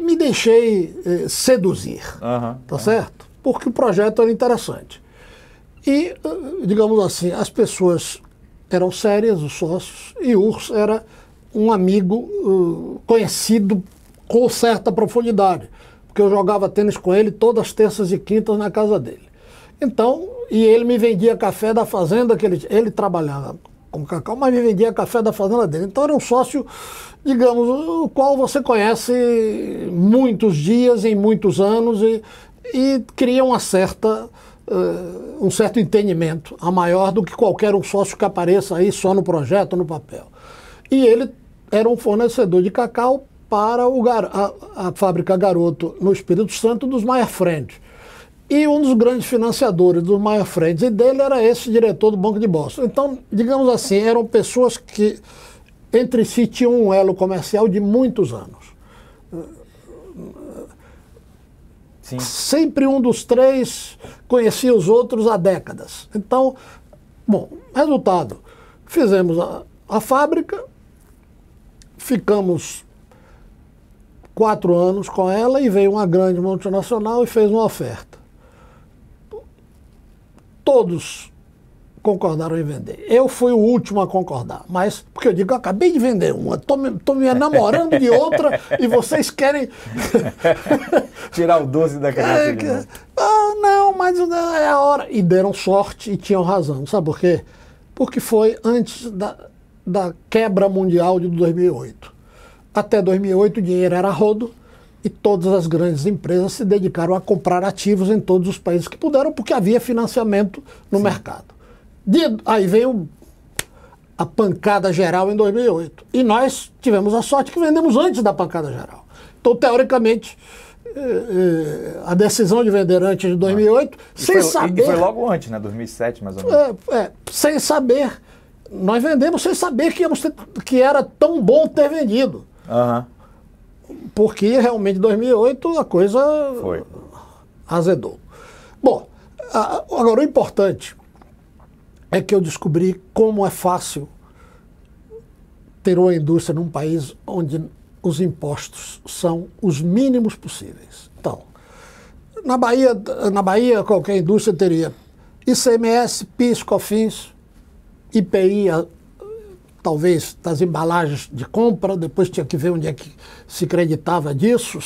[SPEAKER 2] me deixei seduzir, tá certo? Porque o projeto era interessante. E, digamos assim, as pessoas eram sérias, os sócios, e Urs era um amigo conhecido com certa profundidade, porque eu jogava tênis com ele todas as terças e quintas na casa dele. Então, e ele me vendia café da fazenda, que ele trabalhava com cacau, mas me vendia café da fazenda dele. Então era um sócio, digamos, o qual você conhece muitos dias, em muitos anos, e cria uma certa... um certo entendimento, a maior do que qualquer um sócio que apareça aí só no projeto, no papel. E ele era um fornecedor de cacau para a fábrica Garoto, no Espírito Santo, dos Meyer Friends. E um dos grandes financiadores dos Meyer Friends, e dele era esse diretor do Banco de Boston. Então, digamos assim, eram pessoas que entre si tinham um elo comercial de muitos anos.
[SPEAKER 1] Sim.
[SPEAKER 2] Sempre um dos três conhecia os outros há décadas. Então, bom, resultado, fizemos a fábrica, ficamos 4 anos com ela e veio uma grande multinacional e fez uma oferta. Todos concordaram em vender. Eu fui o último a concordar, mas porque eu digo que eu acabei de vender uma, estou me enamorando de outra e vocês querem
[SPEAKER 1] tirar o doce da cabeça.
[SPEAKER 2] Não, mas é a hora. E deram sorte e tinham razão. Sabe por quê? Porque foi antes da quebra mundial de 2008. Até 2008 o dinheiro era a rodo e todas as grandes empresas se dedicaram a comprar ativos em todos os países que puderam, porque havia financiamento no mercado. Aí veio a pancada geral em 2008. E nós tivemos a sorte que vendemos antes da pancada geral. Então, teoricamente, a decisão de vender antes de 2008, sem saber...
[SPEAKER 1] E foi logo antes, né? 2007, mais ou menos.
[SPEAKER 2] Sem saber. Nós vendemos sem saber que era tão bom ter vendido. Porque realmente em 2008 a coisa azedou. Bom, agora o importante é que eu descobri como é fácil ter uma indústria num país onde os impostos são os mínimos possíveis. Então, na Bahia qualquer indústria teria ICMS, PIS, COFINS, IPI, talvez das embalagens de compra, depois tinha que ver onde é que se creditava disso,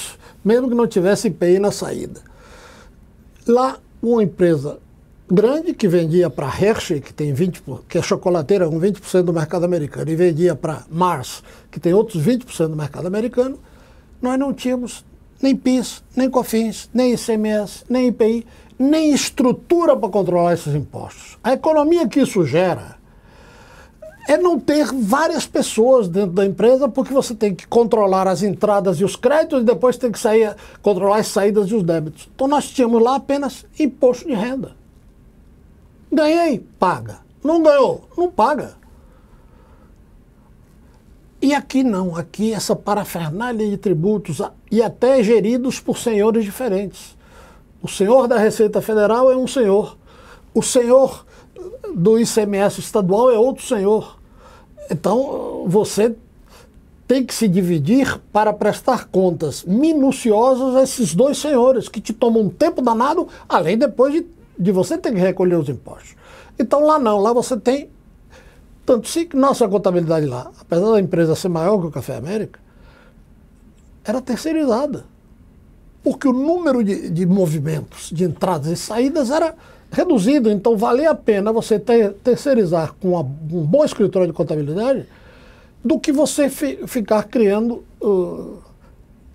[SPEAKER 2] mesmo que não tivesse IPI na saída. Lá, uma empresa grande que vendia para Hershey, que tem 20%, que é chocolateira com 20% do mercado americano, e vendia para Mars, que tem outros 20% do mercado americano, nós não tínhamos nem PIS, nem COFINS, nem ICMS, nem IPI, nem estrutura para controlar esses impostos. A economia que isso gera é não ter várias pessoas dentro da empresa, porque você tem que controlar as entradas e os créditos e depois tem que controlar as saídas e os débitos. Então nós tínhamos lá apenas imposto de renda. Ganhei, paga. Não ganhou, não paga. E aqui não, aqui essa parafernália de tributos e até geridos por senhores diferentes. O senhor da Receita Federal é um senhor. O senhor do ICMS estadual é outro senhor. Então, você tem que se dividir para prestar contas minuciosas a esses dois senhores, que te tomam um tempo danado, além depois de você ter que recolher os impostos. Então, lá não, lá você tem... Tanto sim que nossa contabilidade lá, apesar da empresa ser maior que o Café América, era terceirizada. Porque o número de movimentos, de entradas e saídas era reduzido. Então valia a pena você terceirizar com um bom escritório de contabilidade do que você ficar criando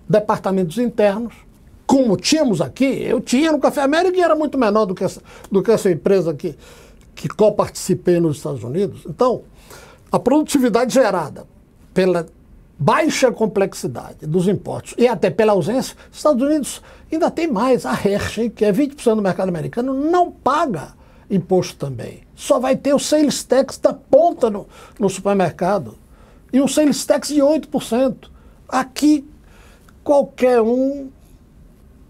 [SPEAKER 2] departamentos internos. Como tínhamos aqui, eu tinha no Café América e era muito menor do que essa empresa que coparticipei nos Estados Unidos. Então, a produtividade gerada pela baixa complexidade dos impostos e até pela ausência, os Estados Unidos ainda tem mais. A Hershey, que é 20% do mercado americano, não paga imposto também. Só vai ter o sales tax da ponta no supermercado. E um sales tax de 8%. Aqui, qualquer um,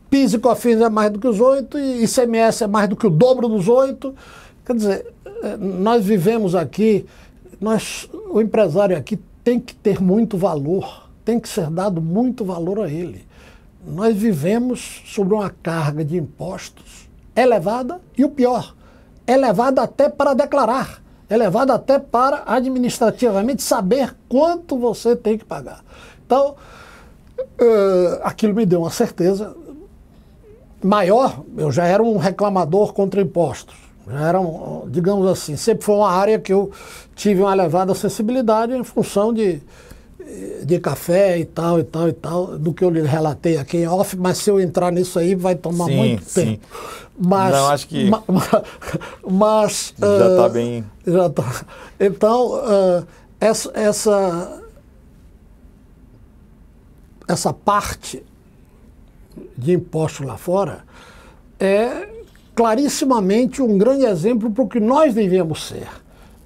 [SPEAKER 2] PIS e COFINS é mais do que os 8%, e ICMS é mais do que o dobro dos 8%. Quer dizer, nós vivemos aqui, o empresário aqui tem que ter muito valor, tem que ser dado muito valor a ele. Nós vivemos sobre uma carga de impostos elevada e o pior, elevada até para declarar, elevada até para administrativamente saber quanto você tem que pagar. Então, aquilo me deu uma certeza maior. Eu já era um reclamador contra impostos. Já era, digamos assim, sempre foi uma área que eu tive uma elevada sensibilidade em função de café e tal, do que eu lhe relatei aqui em off, mas se eu entrar nisso aí vai tomar muito tempo. Mas, não, acho que mas
[SPEAKER 1] já está bem...
[SPEAKER 2] Já tá. Então, essa parte de imposto lá fora é clarissimamente um grande exemplo para o que nós devíamos ser.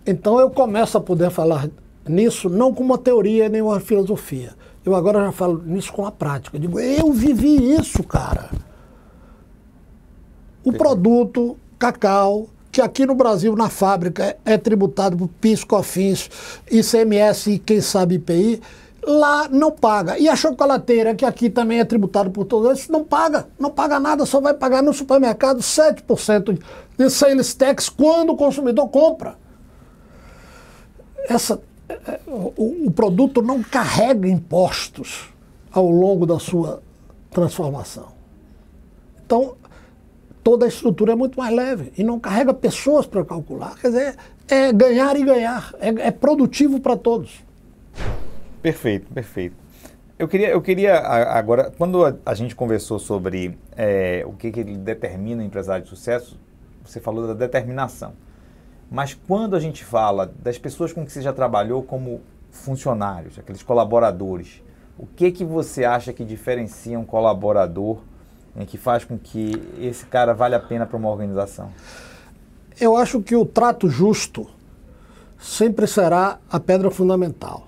[SPEAKER 2] Então eu começo a poder falar nisso não com uma teoria nem uma filosofia. Eu agora já falo nisso com a prática. Eu digo, eu vivi isso, cara. O produto cacau, que aqui no Brasil, na fábrica, é tributado por PIS, COFINS, ICMS e quem sabe IPI, lá não paga. E a chocolateira, que aqui também é tributado por todos eles, não paga nada, só vai pagar no supermercado 7% de sales tax quando o consumidor compra. O produto não carrega impostos ao longo da sua transformação. Então, toda a estrutura é muito mais leve e não carrega pessoas para calcular. Quer dizer, é ganhar e ganhar, é produtivo para todos.
[SPEAKER 1] Perfeito, perfeito. Eu queria agora, quando a gente conversou sobre o que ele determina o empresário de sucesso, você falou da determinação. Mas quando a gente fala das pessoas com que você já trabalhou como funcionários, aqueles colaboradores, o que você acha que diferencia um colaborador, que faz com que esse cara vale a pena para uma organização?
[SPEAKER 2] Eu acho que o trato justo sempre será a pedra fundamental.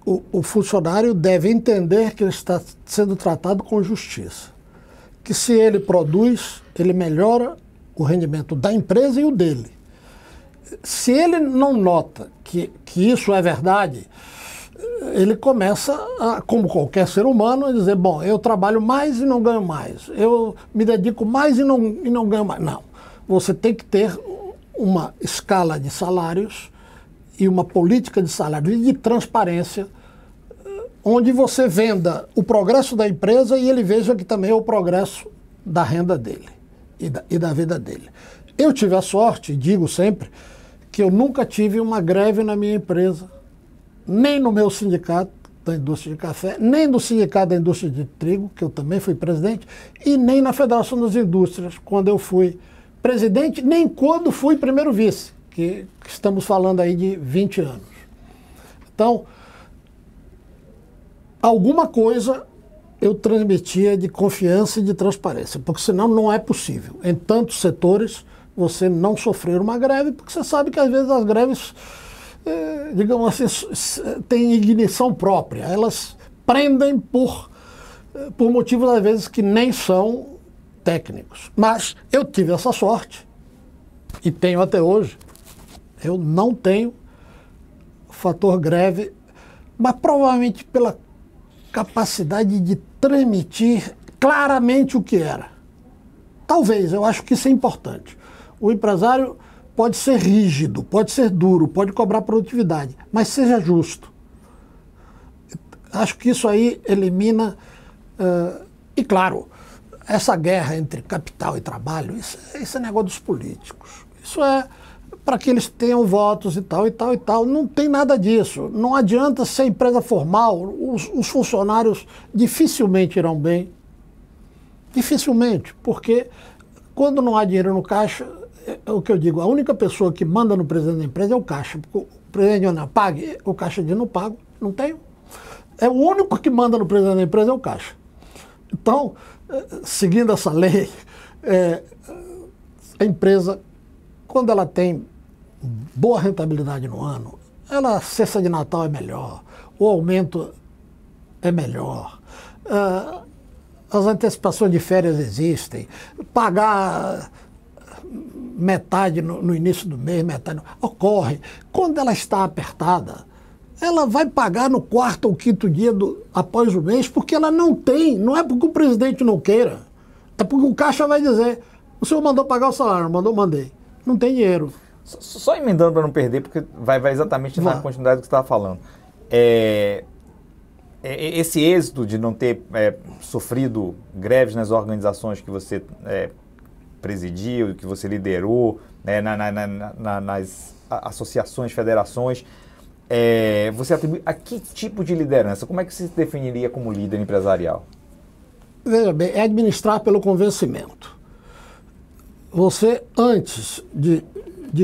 [SPEAKER 2] O funcionário deve entender que ele está sendo tratado com justiça. Que se ele produz, ele melhora o rendimento da empresa e o dele. Se ele não nota que isso é verdade, ele começa, como qualquer ser humano, a dizer, bom, eu trabalho mais e não ganho mais. Eu me dedico mais e não ganho mais. Não. Você tem que ter uma escala de salários e uma política de salário e de transparência, onde você venda o progresso da empresa e ele veja que também é o progresso da renda dele e da vida dele. Eu tive a sorte, digo sempre, que eu nunca tive uma greve na minha empresa, nem no meu sindicato da indústria de café, nem no sindicato da indústria de trigo, que eu também fui presidente, e nem na Federação das Indústrias, quando eu fui presidente, nem quando fui primeiro vice, que estamos falando aí de 20 anos. Então, alguma coisa eu transmitia de confiança e de transparência, porque senão não é possível. Em tantos setores, você não sofrer uma greve, porque você sabe que às vezes as greves, digamos assim, têm ignição própria. Elas prendem por motivos, às vezes, que nem são técnicos. Mas eu tive essa sorte, e tenho até hoje. Eu não tenho fator greve, mas provavelmente pela capacidade de transmitir claramente o que era. Talvez, eu acho que isso é importante. O empresário pode ser rígido, pode ser duro, pode cobrar produtividade, mas seja justo. Acho que isso aí elimina... e claro, essa guerra entre capital e trabalho, isso é negócio dos políticos. Isso é para que eles tenham votos e tal, e tal, e tal. Não tem nada disso. Não adianta ser empresa formal, os funcionários dificilmente irão bem. Dificilmente, porque quando não há dinheiro no caixa, é o que eu digo, a única pessoa que manda no presidente da empresa é o caixa. Porque o presidente não paga, o caixa diz não pago, não tenho. É o único que manda no presidente da empresa é o caixa. Então, seguindo essa lei, a empresa, quando ela tem boa rentabilidade no ano, a cesta de Natal é melhor, o aumento é melhor, as antecipações de férias existem, pagar metade no início do mês, metade ocorre. Quando ela está apertada, ela vai pagar no quarto ou quinto dia após o mês, porque ela não tem, não é porque o presidente não queira, é porque o caixa vai dizer, o senhor mandou pagar o salário, mandei. Não tem dinheiro.
[SPEAKER 1] Só emendando para não perder, porque vai exatamente na continuidade do que você estava falando. Esse êxito de não ter sofrido greves nas organizações que você presidiu, que você liderou, nas associações, federações, você atribui a que tipo de liderança? Como é que você se definiria como líder empresarial?
[SPEAKER 2] Veja bem, é administrar pelo convencimento. Você, antes de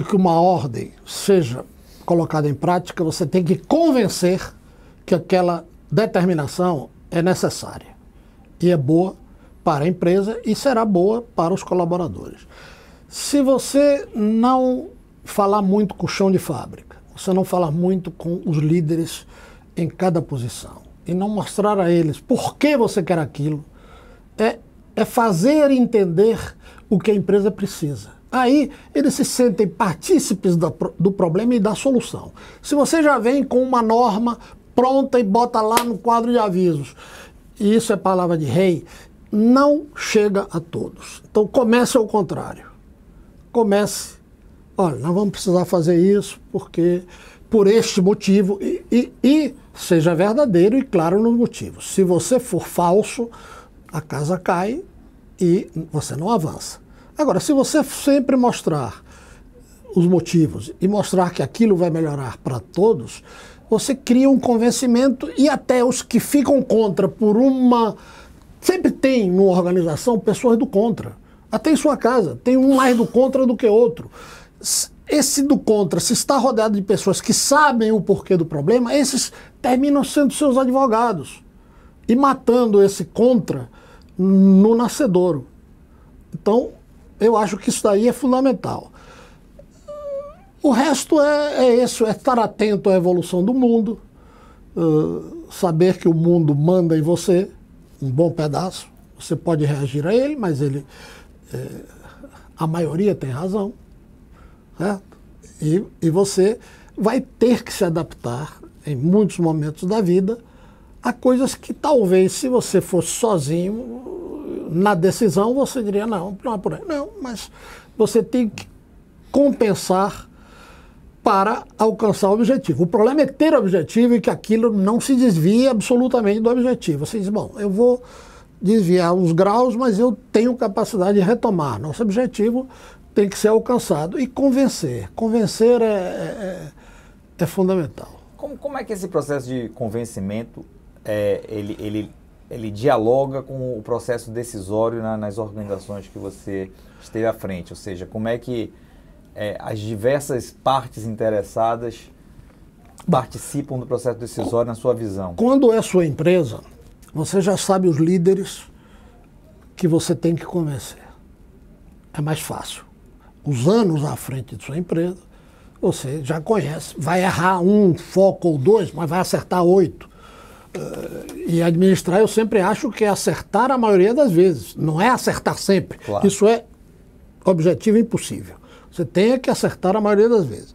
[SPEAKER 2] que uma ordem seja colocada em prática, você tem que convencer que aquela determinação é necessária e é boa para a empresa e será boa para os colaboradores. Se você não falar muito com o chão de fábrica, você não falar muito com os líderes em cada posição e não mostrar a eles por que você quer aquilo, é fazer entender o que a empresa precisa. Aí eles se sentem partícipes do problema e da solução. Se você já vem com uma norma pronta e bota lá no quadro de avisos, e isso é palavra de rei, não chega a todos. Então comece ao contrário. Comece, olha, nós vamos precisar fazer isso porque por este motivo e seja verdadeiro e claro nos motivos. Se você for falso, a casa cai e você não avança. Agora, se você sempre mostrar os motivos e mostrar que aquilo vai melhorar para todos, você cria um convencimento e até os que ficam contra por uma... Sempre tem numa organização pessoas do contra. Até em sua casa, tem um mais do contra do que outro. Esse do contra, se está rodeado de pessoas que sabem o porquê do problema, esses terminam sendo seus advogados e matando esse contra no nascedouro. Então, eu acho que isso daí é fundamental. O resto é isso, é estar atento à evolução do mundo, saber que o mundo manda em você um bom pedaço. Você pode reagir a ele, mas a maioria tem razão. Certo? E você vai ter que se adaptar em muitos momentos da vida a coisas que talvez, se você fosse sozinho na decisão, você diria, não é por aí. Não, mas você tem que compensar para alcançar o objetivo. O problema é ter objetivo e que aquilo não se desvie absolutamente do objetivo. Você diz, bom, eu vou desviar uns graus, mas eu tenho capacidade de retomar. Nosso objetivo tem que ser alcançado. E convencer. Convencer é fundamental.
[SPEAKER 1] Como é que esse processo de convencimento ele dialoga com o processo decisório nas organizações que você esteve à frente? Ou seja, como é que as diversas partes interessadas participam do processo decisório na sua visão?
[SPEAKER 2] Quando é sua empresa, você já sabe os líderes que você tem que convencer. É mais fácil. Os anos à frente de sua empresa, você já conhece. Vai errar um foco ou dois, mas vai acertar 8. E administrar, eu sempre acho que é acertar a maioria das vezes. Não é acertar sempre.
[SPEAKER 1] Claro.
[SPEAKER 2] Isso é objetivo impossível. Você tem que acertar a maioria das vezes.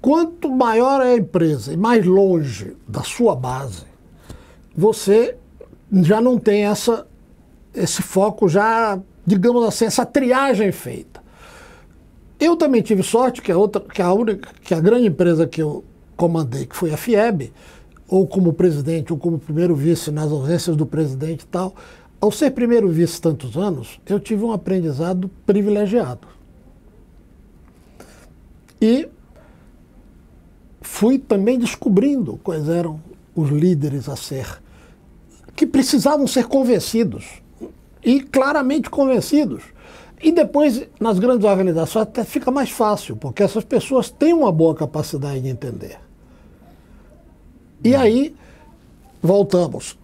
[SPEAKER 2] Quanto maior é a empresa e mais longe da sua base, você já não tem esse foco já, digamos assim, essa triagem feita. Eu também tive sorte que a grande empresa que eu comandei, que foi a FIEB, ou como presidente, ou como primeiro vice nas ausências do presidente e tal, ao ser primeiro vice tantos anos, eu tive um aprendizado privilegiado. E fui também descobrindo quais eram os líderes que precisavam ser convencidos, e claramente convencidos. E depois, nas grandes organizações, até fica mais fácil, porque essas pessoas têm uma boa capacidade de entender. E aí, voltamos,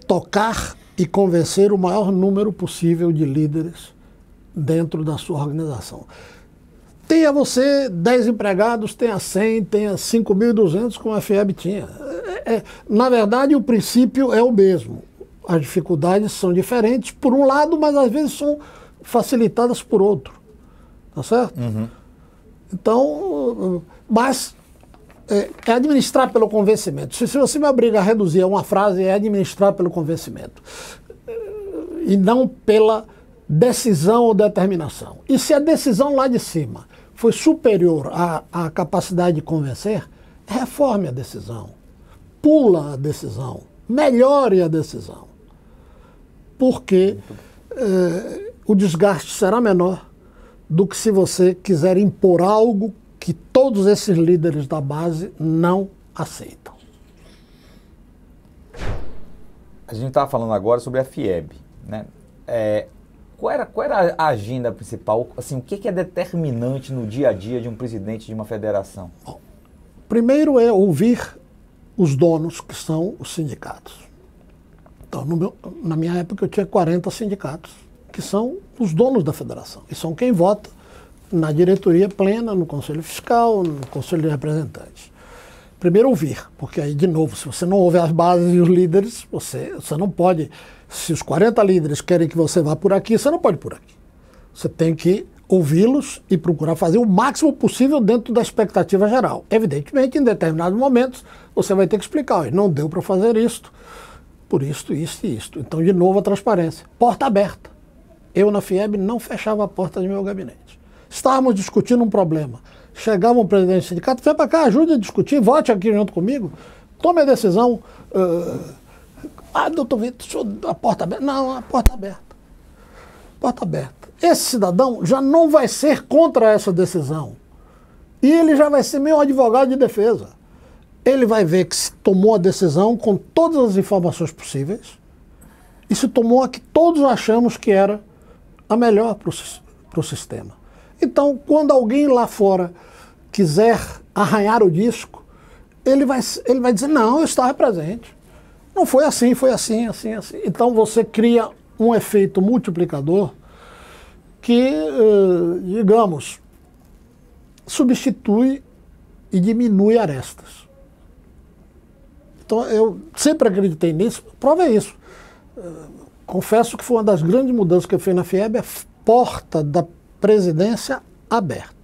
[SPEAKER 2] tocar e convencer o maior número possível de líderes dentro da sua organização. Tenha você 10 empregados, tenha 100, tenha 5.200, como a FIEB tinha. Na verdade, o princípio é o mesmo. As dificuldades são diferentes por um lado, mas às vezes são facilitadas por outro. Tá certo?
[SPEAKER 1] Uhum.
[SPEAKER 2] Então, mas é administrar pelo convencimento. Se você me obriga a reduzir a uma frase, é administrar pelo convencimento. E não pela decisão ou determinação. E se a decisão lá de cima foi superior à capacidade de convencer, reforme a decisão. Pula a decisão. Melhore a decisão. Porque o desgaste será menor do que se você quiser impor algo que todos esses líderes da base não aceitam.
[SPEAKER 1] A gente estava falando agora sobre a FIEB, né? Qual era a agenda principal? Assim, o que é determinante no dia a dia de um presidente de uma federação?
[SPEAKER 2] Bom, primeiro é ouvir os donos, que são os sindicatos. Então, na minha época, eu tinha 40 sindicatos, que são os donos da federação, e são quem vota na diretoria plena, no Conselho Fiscal, no Conselho de Representantes. Primeiro ouvir, porque aí, de novo, se você não ouve as bases e os líderes, você não pode... Se os 40 líderes querem que você vá por aqui, você não pode ir por aqui. Você tem que ouvi-los e procurar fazer o máximo possível dentro da expectativa geral. Evidentemente, em determinados momentos, você vai ter que explicar, olha, não deu para fazer isto, por isto, isto e isto. Então, de novo, a transparência. Porta aberta. Eu, na FIEB, não fechava a porta do meu gabinete. Estávamos discutindo um problema. Chegava um presidente do sindicato, vem para cá, ajude a discutir, vote aqui junto comigo, tome a decisão. Doutor Vitor, a porta aberta. Não, a porta aberta. Porta aberta. Esse cidadão já não vai ser contra essa decisão. E ele já vai ser meu advogado de defesa. Ele vai ver que se tomou a decisão com todas as informações possíveis e se tomou a que todos achamos que era a melhor para o sistema. Então, quando alguém lá fora quiser arranhar o disco, ele vai dizer, não, eu estava presente. Não foi assim, assim. Então você cria um efeito multiplicador que, digamos, substitui e diminui arestas. Então eu sempre acreditei nisso, prova é isso. Confesso que foi uma das grandes mudanças que eu fiz na FIEB, a porta da presidência aberta.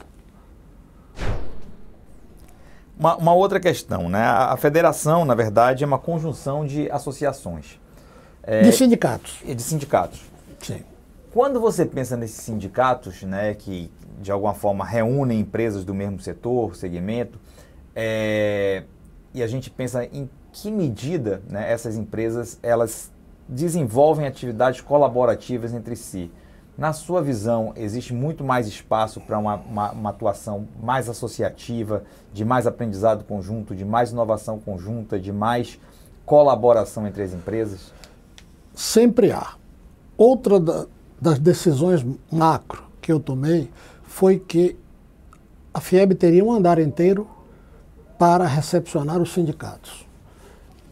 [SPEAKER 1] Uma outra questão, né? A federação, na verdade, é uma conjunção de associações.
[SPEAKER 2] De sindicatos.
[SPEAKER 1] De sindicatos.
[SPEAKER 2] Sim.
[SPEAKER 1] Quando você pensa nesses sindicatos, né, que de alguma forma reúnem empresas do mesmo setor, segmento, e a gente pensa em que medida, né, essas empresas elas desenvolvem atividades colaborativas entre si. Na sua visão, existe muito mais espaço para uma atuação mais associativa, de mais aprendizado conjunto, de mais inovação conjunta, de mais colaboração entre as empresas?
[SPEAKER 2] Sempre há. Outra das decisões macro que eu tomei foi que a FIEB teria um andar inteiro para recepcionar os sindicatos,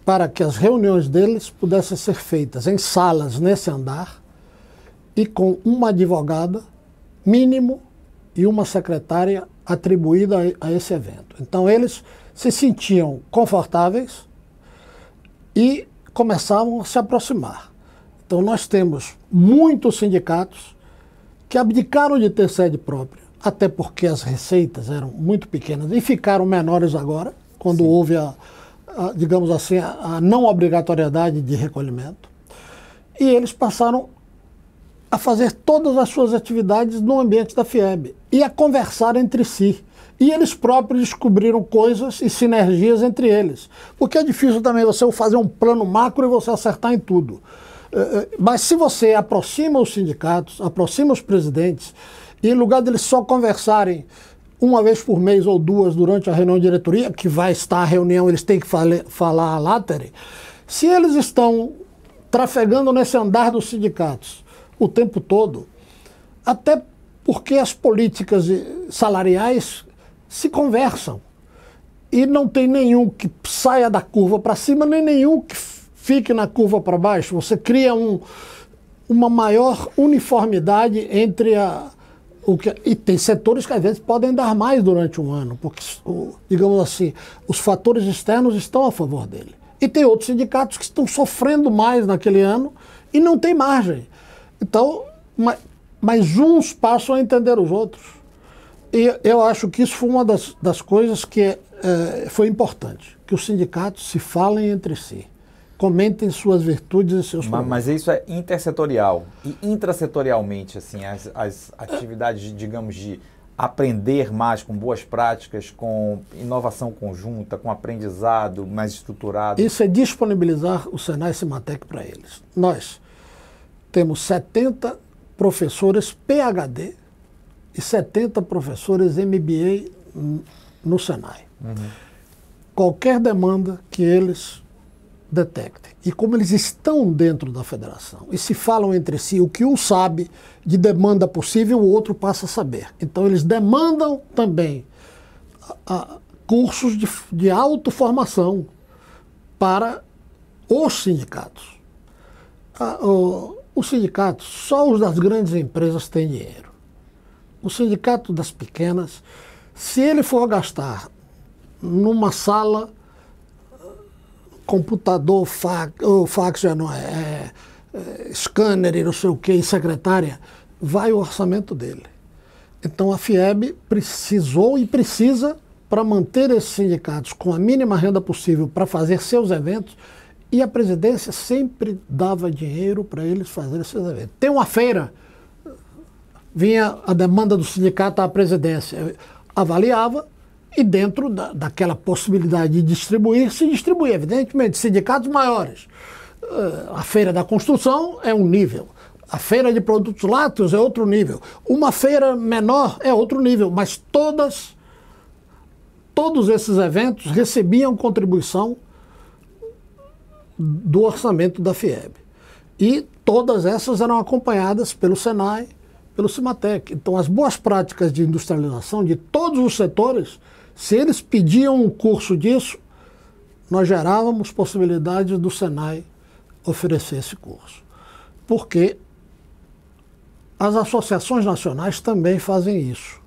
[SPEAKER 2] para que as reuniões deles pudessem ser feitas em salas nesse andar e com uma advogada mínimo e uma secretária atribuída a esse evento. Então eles se sentiam confortáveis e começavam a se aproximar. Então nós temos muitos sindicatos que abdicaram de ter sede própria, até porque as receitas eram muito pequenas e ficaram menores agora, quando houve digamos assim, a não obrigatoriedade de recolhimento. E eles passaram a fazer todas as suas atividades no ambiente da FIEB e a conversar entre si. E eles próprios descobriram coisas e sinergias entre eles. Porque é difícil também você fazer um plano macro e você acertar em tudo. Mas se você aproxima os sindicatos, aproxima os presidentes, e em lugar deles só conversarem uma vez por mês ou duas durante a reunião de diretoria, que vai estar a reunião, eles têm que falar a látere, se eles estão trafegando nesse andar dos sindicatos o tempo todo, até porque as políticas salariais se conversam e não tem nenhum que saia da curva para cima, nem nenhum que fique na curva para baixo. Você cria uma maior uniformidade entre e tem setores que às vezes podem dar mais durante um ano, porque, digamos assim, os fatores externos estão a favor dele. E tem outros sindicatos que estão sofrendo mais naquele ano e não tem margem. Então, mas uns passam a entender os outros. E eu acho que isso foi uma das coisas que foi importante, que os sindicatos se falem entre si, comentem suas virtudes e seus problemas.
[SPEAKER 1] Mas isso é intersetorial e intrasetorialmente, assim, as atividades, digamos, de aprender mais com boas práticas, com inovação conjunta, com aprendizado mais estruturado.
[SPEAKER 2] Isso é disponibilizar o Senai Cimatec para eles. Nós temos 70 professores PhD e 70 professores MBA no Senai. Uhum. Qualquer demanda que eles detectem. E como eles estão dentro da federação e se falam entre si, o que um sabe de demanda possível, o outro passa a saber. Então eles demandam também cursos de autoformação para os sindicatos. Os sindicatos, só os das grandes empresas têm dinheiro. O sindicato das pequenas, se ele for gastar numa sala, computador, fax já não scanner e não sei o que, e secretária, vai o orçamento dele. Então a FIEB precisou e precisa, para manter esses sindicatos com a mínima renda possível para fazer seus eventos, e a presidência sempre dava dinheiro para eles fazerem esses eventos. Tem uma feira, vinha a demanda do sindicato à presidência, avaliava, e dentro daquela possibilidade de distribuir, se distribuía. Evidentemente, sindicatos maiores. A feira da construção é um nível. A feira de produtos lácteos é outro nível. Uma feira menor é outro nível. Mas todos esses eventos recebiam contribuição do orçamento da FIEB. E todas essas eram acompanhadas pelo Senai, pelo Cimatec. Então, as boas práticas de industrialização de todos os setores, se eles pediam um curso disso, nós gerávamos possibilidades do Senai oferecer esse curso. Porque as associações nacionais também fazem isso.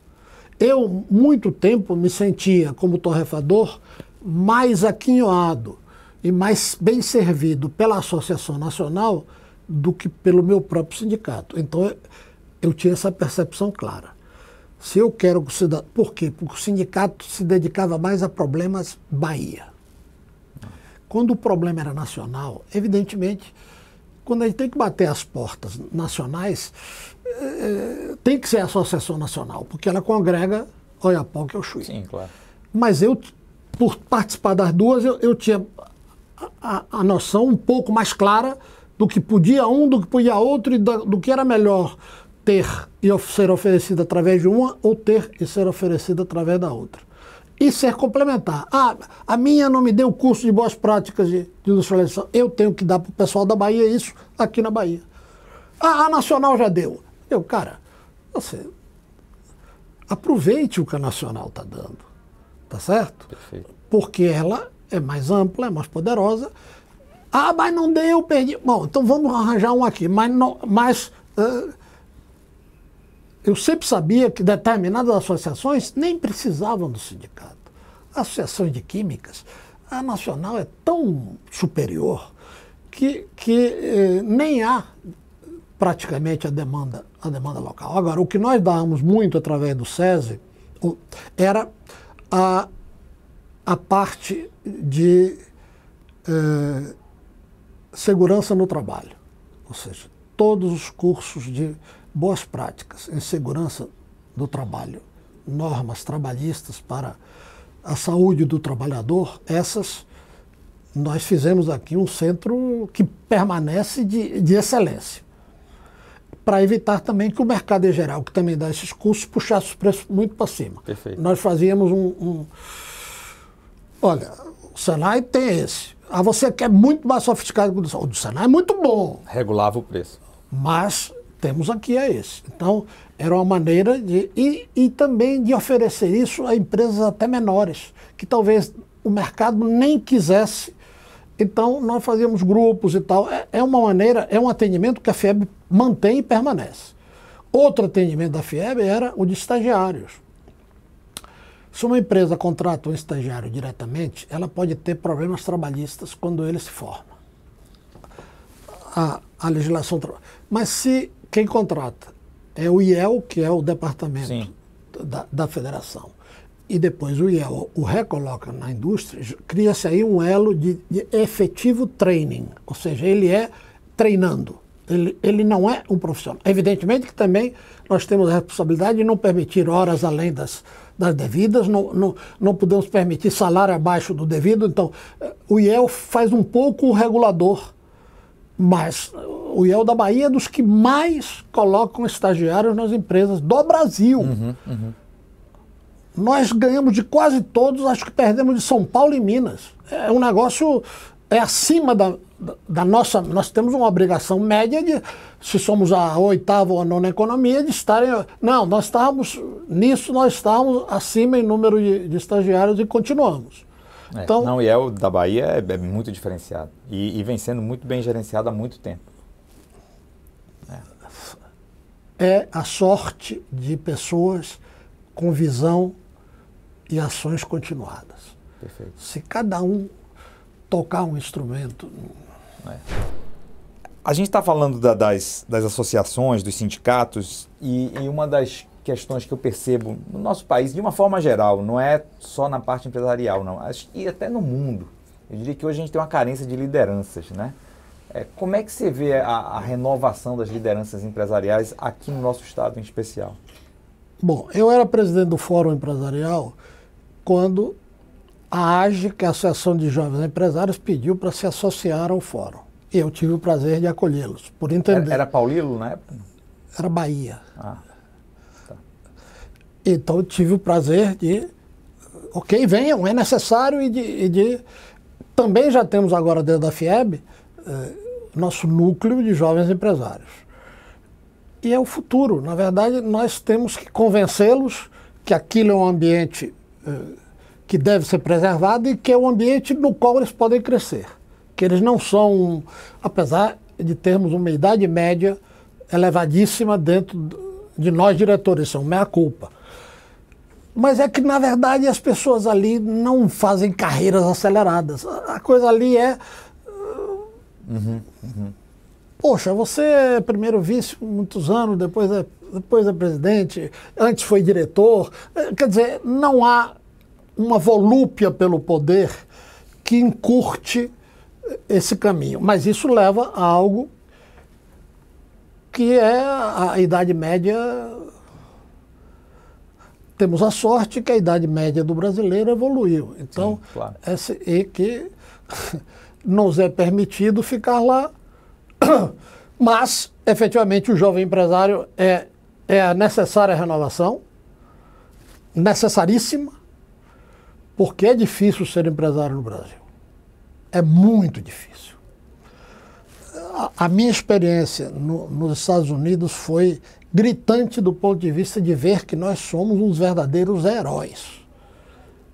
[SPEAKER 2] Eu, muito tempo, me sentia, como torrefador, mais aquinhoado e mais bem servido pela Associação Nacional do que pelo meu próprio sindicato. Então, eu tinha essa percepção clara. Se eu quero que o cidadão... Por quê? Porque o sindicato se dedicava mais a problemas Bahia. Quando o problema era nacional, evidentemente, quando a gente tem que bater as portas nacionais, tem que ser a Associação Nacional, porque ela congrega Oiapoque e Oxuí.
[SPEAKER 1] Sim, claro.
[SPEAKER 2] Mas eu, por participar das duas, eu tinha a noção um pouco mais clara do que podia um, do que podia outro e do que era melhor ter e ser oferecido através de uma ou ter e ser oferecido através da outra. E ser complementar. Ah, a minha não me deu curso de boas práticas de industrialização. Eu tenho que dar para o pessoal da Bahia isso aqui na Bahia. Ah, a Nacional já deu. Cara, você aproveite o que a Nacional está dando. Tá certo?
[SPEAKER 1] Perfeito.
[SPEAKER 2] Porque ela é mais ampla, é mais poderosa. Ah, mas não deu, perdi. Bom, então vamos arranjar um aqui. Eu sempre sabia que determinadas associações nem precisavam do sindicato. Associações de químicas, a Nacional é tão superior que nem há praticamente a demanda local. Agora, o que nós dávamos muito através do SESI era a parte de segurança no trabalho. Ou seja, todos os cursos de boas práticas em segurança do trabalho, normas trabalhistas para a saúde do trabalhador, essas nós fizemos aqui um centro que permanece de excelência. Para evitar também que o mercado em geral, que também dá esses cursos, puxasse os preços muito para cima.
[SPEAKER 1] Perfeito.
[SPEAKER 2] Nós fazíamos Olha, o Senai tem esse. Ah, você quer muito mais sofisticado que o do Senai é muito bom.
[SPEAKER 1] Regulava o preço.
[SPEAKER 2] Mas temos aqui esse. Então, era uma maneira de... E também de oferecer isso a empresas até menores, que talvez o mercado nem quisesse. Então, nós fazíamos grupos e tal. É uma maneira, é um atendimento que a FIEB mantém e permanece. Outro atendimento da FIEB era o de estagiários. Se uma empresa contrata um estagiário diretamente, ela pode ter problemas trabalhistas quando ele se forma. A legislação... Mas se quem contrata é o IEL, que é o departamento da federação, e depois o IEL o recoloca na indústria, cria-se aí um elo de efetivo training, ou seja, ele é treinando, ele não é um profissional. Evidentemente que também nós temos a responsabilidade de não permitir horas além das devidas, não podemos permitir salário abaixo do devido, então o IEL faz um pouco o regulador, mas o IEL da Bahia é dos que mais colocam estagiários nas empresas do Brasil. Nós ganhamos de quase todos, acho que perdemos de São Paulo e Minas. É um negócio, é acima da nossa... Nós temos uma obrigação média de, se somos a 8ª ou a 9ª economia, de estarem... Não, nós estávamos acima em número de estagiários e continuamos.
[SPEAKER 1] Então, não, o IEL da Bahia é muito diferenciado e vem sendo muito bem gerenciado há muito tempo.
[SPEAKER 2] É a sorte de pessoas com visão e ações continuadas.
[SPEAKER 1] Perfeito.
[SPEAKER 2] Se cada um tocar um instrumento...
[SPEAKER 1] A gente está falando das associações, dos sindicatos, e uma das questões que eu percebo no nosso país, de uma forma geral, não é só na parte empresarial, não, e até no mundo. Eu diria que hoje a gente tem uma carência de lideranças, né? Como é que você vê a renovação das lideranças empresariais aqui no nosso estado em especial?
[SPEAKER 2] Bom, eu era presidente do Fórum Empresarial quando a AGE, que é a Associação de Jovens Empresários, pediu para se associar ao Fórum. E eu tive o prazer de acolhê-los, por entender.
[SPEAKER 1] Era Paulilo na época?
[SPEAKER 2] Era Bahia.
[SPEAKER 1] Tá.
[SPEAKER 2] Então eu tive o prazer de... Ok, venham, é necessário Também já temos agora dentro da FIEB nosso núcleo de jovens empresários. E é o futuro. Na verdade, nós temos que convencê-los que aquilo é um ambiente que deve ser preservado e que é um ambiente no qual eles podem crescer. Que eles não são, apesar de termos uma idade média elevadíssima dentro de nós diretores, são meia-culpa. Mas é que, na verdade, as pessoas ali não fazem carreiras aceleradas. A coisa ali é... Poxa, você é primeiro vice por muitos anos, depois é presidente, antes foi diretor. Quer dizer, não há uma volúpia pelo poder que encurte esse caminho. Mas isso leva a algo que é a idade média. Temos a sorte que a idade média do brasileiro evoluiu. Então,
[SPEAKER 1] sim, claro.
[SPEAKER 2] E que nos é permitido ficar lá Mas, efetivamente, o jovem empresário é a necessária renovação, necessaríssima, porque é difícil ser empresário no Brasil. É muito difícil. A minha experiência nos Estados Unidos foi gritante do ponto de vista de ver que nós somos uns verdadeiros heróis.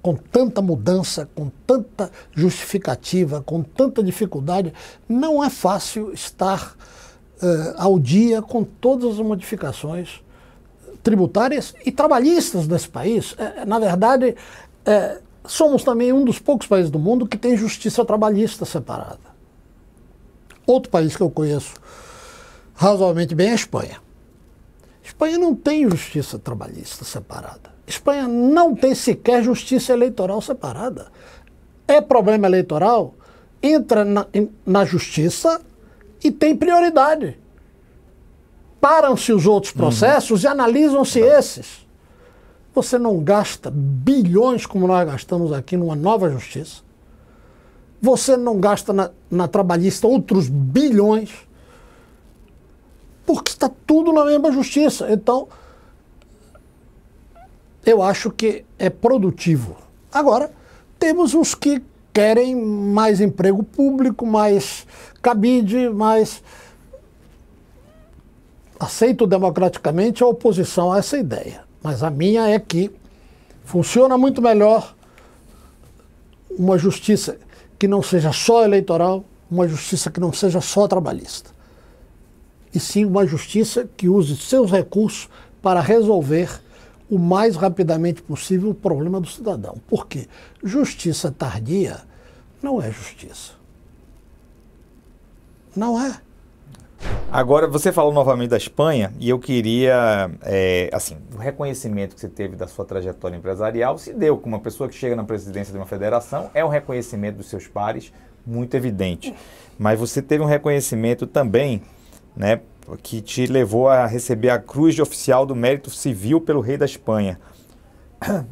[SPEAKER 2] Com tanta mudança, com tanta justificativa, com tanta dificuldade, não é fácil estar ao dia com todas as modificações tributárias e trabalhistas desse país. Na verdade, somos também um dos poucos países do mundo que tem justiça trabalhista separada. Outro país que eu conheço razoavelmente bem é a Espanha. A Espanha não tem justiça trabalhista separada. A Espanha não tem sequer justiça eleitoral separada. É problema eleitoral, entra na justiça e tem prioridade. Param-se os outros processos e analisam-se esses. Você não gasta bilhões como nós gastamos aqui numa nova justiça. Você não gasta na trabalhista outros bilhões, porque está tudo na mesma justiça. Então, eu acho que é produtivo. Agora, temos os que querem mais emprego público, mais cabide, mais... Aceito democraticamente a oposição a essa ideia, mas a minha é que funciona muito melhor uma justiça que não seja só eleitoral, uma justiça que não seja só trabalhista, e sim uma justiça que use seus recursos para resolver o mais rapidamente possível o problema do cidadão. Por quê? Justiça tardia não é justiça. Não é.
[SPEAKER 1] Agora, você falou novamente da Espanha e eu queria, assim, o reconhecimento que você teve da sua trajetória empresarial se deu com uma pessoa que chega na presidência de uma federação, é um reconhecimento dos seus pares muito evidente. Mas você teve um reconhecimento também, né, que te levou a receber a Cruz de Oficial do Mérito Civil pelo Rei da Espanha.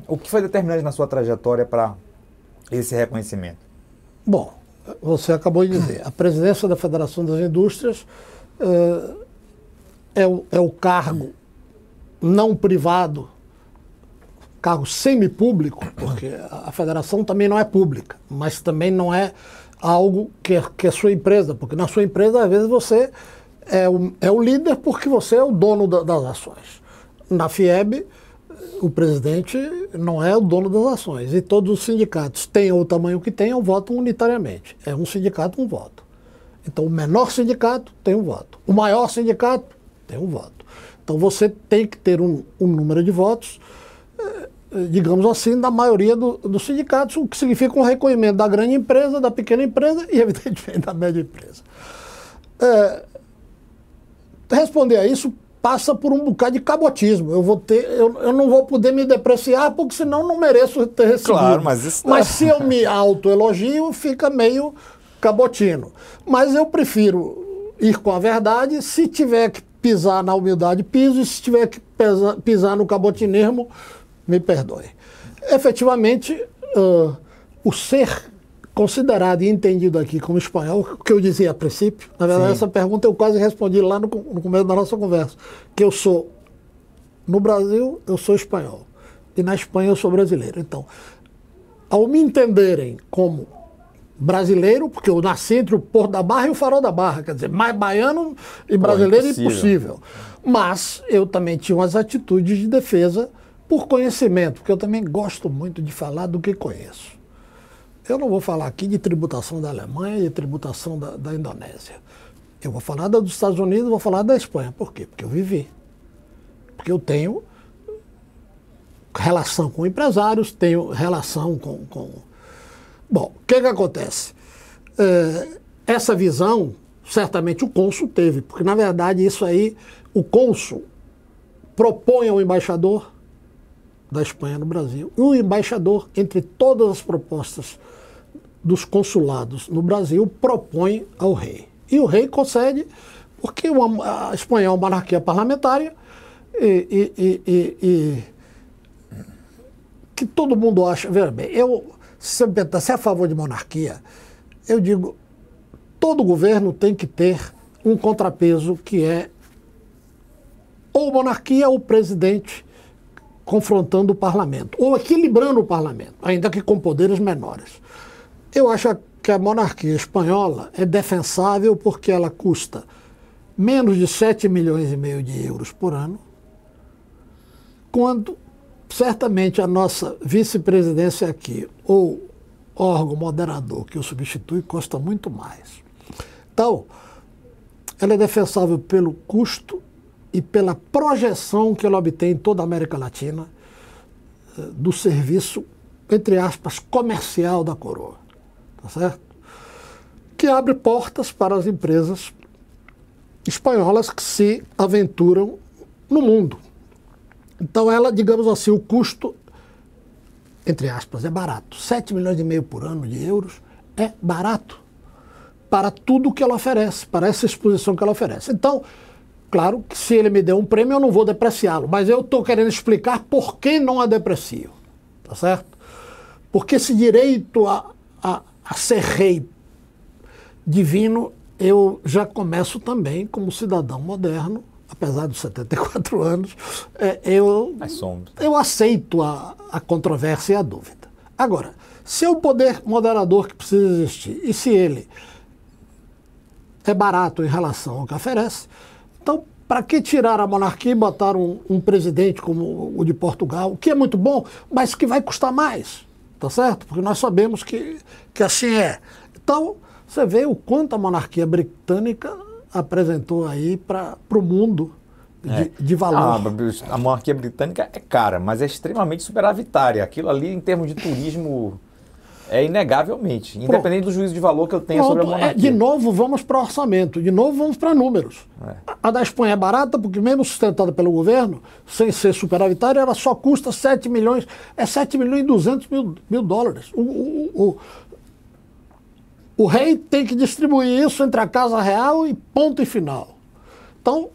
[SPEAKER 1] O que foi determinante na sua trajetória para esse reconhecimento?
[SPEAKER 2] Bom, você acabou de dizer, a presidência da Federação das Indústrias é o cargo não privado, cargo semipúblico, porque a federação também não é pública, mas também não é algo que é sua empresa, porque na sua empresa, às vezes, você é o líder porque você é o dono das ações. Na FIEB, o presidente não é o dono das ações, e todos os sindicatos, tenham o tamanho que tenham, votam unitariamente. É um sindicato, um voto. Então, o menor sindicato tem um voto. O maior sindicato tem um voto. Então, você tem que ter um número de votos, digamos assim, da maioria dos sindicatos, o que significa um reconhecimento da grande empresa, da pequena empresa e, evidentemente, da média empresa. Responder a isso passa por um bocado de cabotismo. Eu não vou poder me depreciar, porque senão não mereço ter recebido.
[SPEAKER 1] Claro, mas isso...
[SPEAKER 2] Mas se eu me autoelogio, fica meio cabotino. Mas eu prefiro ir com a verdade. Se tiver que pisar na humildade, piso. E se tiver que pisar no cabotinismo, me perdoe. Efetivamente, o ser considerado e entendido aqui como espanhol, o que eu dizia a princípio, na verdade, essa pergunta eu quase respondi lá no começo da nossa conversa, que eu sou, no Brasil, eu sou espanhol, e na Espanha eu sou brasileiro. Então, ao me entenderem como brasileiro, porque eu nasci entre o Porto da Barra e o Farol da Barra, quer dizer, mais baiano e brasileiro impossível. Mas eu também tinha umas atitudes de defesa por conhecimento, porque eu também gosto muito de falar do que conheço. Eu não vou falar aqui de tributação da Alemanha e de tributação da Indonésia. Eu vou falar dos Estados Unidos, vou falar da Espanha. Por quê? Porque eu vivi. Porque eu tenho relação com empresários, tenho relação com... Bom, o que acontece? Essa visão, certamente o cônsul teve, porque, na verdade, isso aí, o cônsul propõe ao embaixador da Espanha no Brasil, e o embaixador, entre todas as propostas dos consulados no Brasil, propõe ao rei. E o rei concede, porque a Espanha é uma monarquia parlamentária e que todo mundo acha... Veja bem, se você me perguntar se é a favor de monarquia, eu digo, todo governo tem que ter um contrapeso que é ou monarquia ou presidente confrontando o parlamento, ou equilibrando o parlamento, ainda que com poderes menores. Eu acho que a monarquia espanhola é defensável porque ela custa menos de 7,5 milhões de euros por ano, quando certamente a nossa vice-presidência aqui, ou órgão moderador que o substitui, custa muito mais. Então, ela é defensável pelo custo e pela projeção que ela obtém em toda a América Latina do serviço, entre aspas, comercial da coroa, tá certo? Que abre portas para as empresas espanholas que se aventuram no mundo. Então ela, digamos assim, o custo, entre aspas, é barato. 7,5 milhões por ano de euros é barato para tudo que ela oferece, para essa exposição que ela oferece. Então, claro que se ele me der um prêmio, eu não vou depreciá-lo, mas eu estou querendo explicar por que não a deprecio, tá certo? Porque esse direito a ser rei divino, eu já começo também como cidadão moderno, apesar dos 74 anos, eu aceito a controvérsia e a dúvida. Agora, se é o poder moderador que precisa existir, e se ele é barato em relação ao que oferece, então, para que tirar a monarquia e botar um presidente como o de Portugal, que é muito bom, mas que vai custar mais, tá certo? Porque nós sabemos que assim é. Então, você vê o quanto a monarquia britânica apresentou aí para o mundo de valor.
[SPEAKER 1] A monarquia britânica é cara, mas é extremamente superavitária. Aquilo ali, em termos de turismo, é inegavelmente, independente do juízo de valor que eu tenha sobre a monarquia.
[SPEAKER 2] De novo, vamos para o orçamento, de novo, vamos para números. A da Espanha é barata, porque mesmo sustentada pelo governo, sem ser superavitária, ela só custa 7 milhões, é 7 milhões e 200 mil dólares. O rei tem que distribuir isso entre a Casa Real e ponto e final. Então,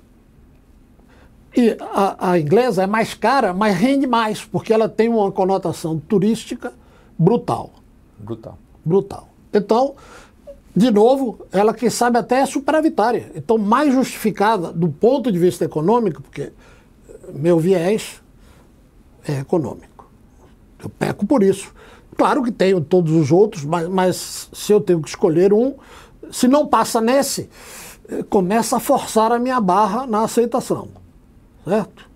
[SPEAKER 2] e a inglesa é mais cara, mas rende mais, porque ela tem uma conotação turística brutal. Brutal. Então, de novo, ela, quem sabe, até é superavitária. Então, mais justificada do ponto de vista econômico, porque meu viés é econômico. Eu peco por isso. Claro que tenho todos os outros, mas se eu tenho que escolher um, se não passa nesse, começa a forçar a minha barra na aceitação. Certo?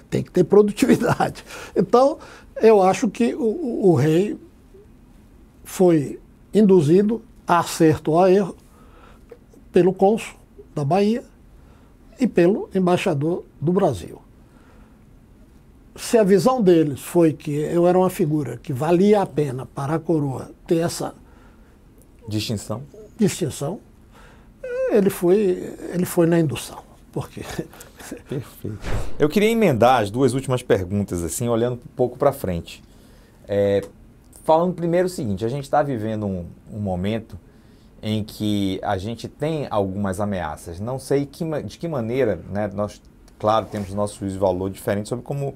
[SPEAKER 2] Tem que ter produtividade. Então, eu acho que o rei foi induzido a acerto ou a erro pelo cônsul da Bahia e pelo embaixador do Brasil. Se a visão deles foi que eu era uma figura que valia a pena para a coroa ter essa
[SPEAKER 1] distinção,
[SPEAKER 2] ele foi na indução. Por quê?
[SPEAKER 1] Perfeito. Eu queria emendar as duas últimas perguntas, assim, olhando um pouco para frente. Falando primeiro o seguinte, a gente está vivendo um momento em que a gente tem algumas ameaças. Não sei de que maneira, né, nós, claro, temos nosso juízo de valor diferente sobre como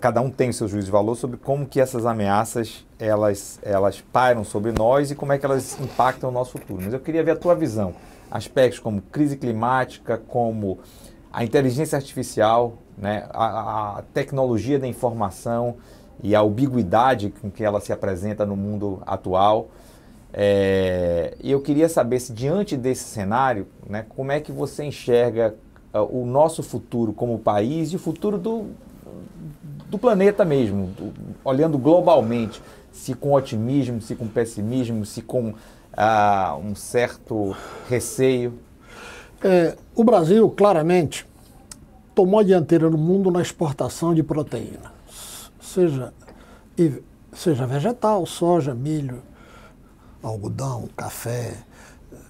[SPEAKER 1] cada um tem o seu juízo de valor sobre como que essas ameaças elas pairam sobre nós e como é que elas impactam o nosso futuro. Mas eu queria ver a tua visão. Aspectos como crise climática, como a inteligência artificial, né, a tecnologia da informação e a ambiguidade com que ela se apresenta no mundo atual. E eu queria saber se, diante desse cenário, né, como é que você enxerga o nosso futuro como país e o futuro do planeta mesmo, olhando globalmente, se com otimismo, se com pessimismo, se com um certo receio?
[SPEAKER 2] O Brasil, claramente, tomou a dianteira no mundo na exportação de proteína, seja vegetal, soja, milho, algodão, café,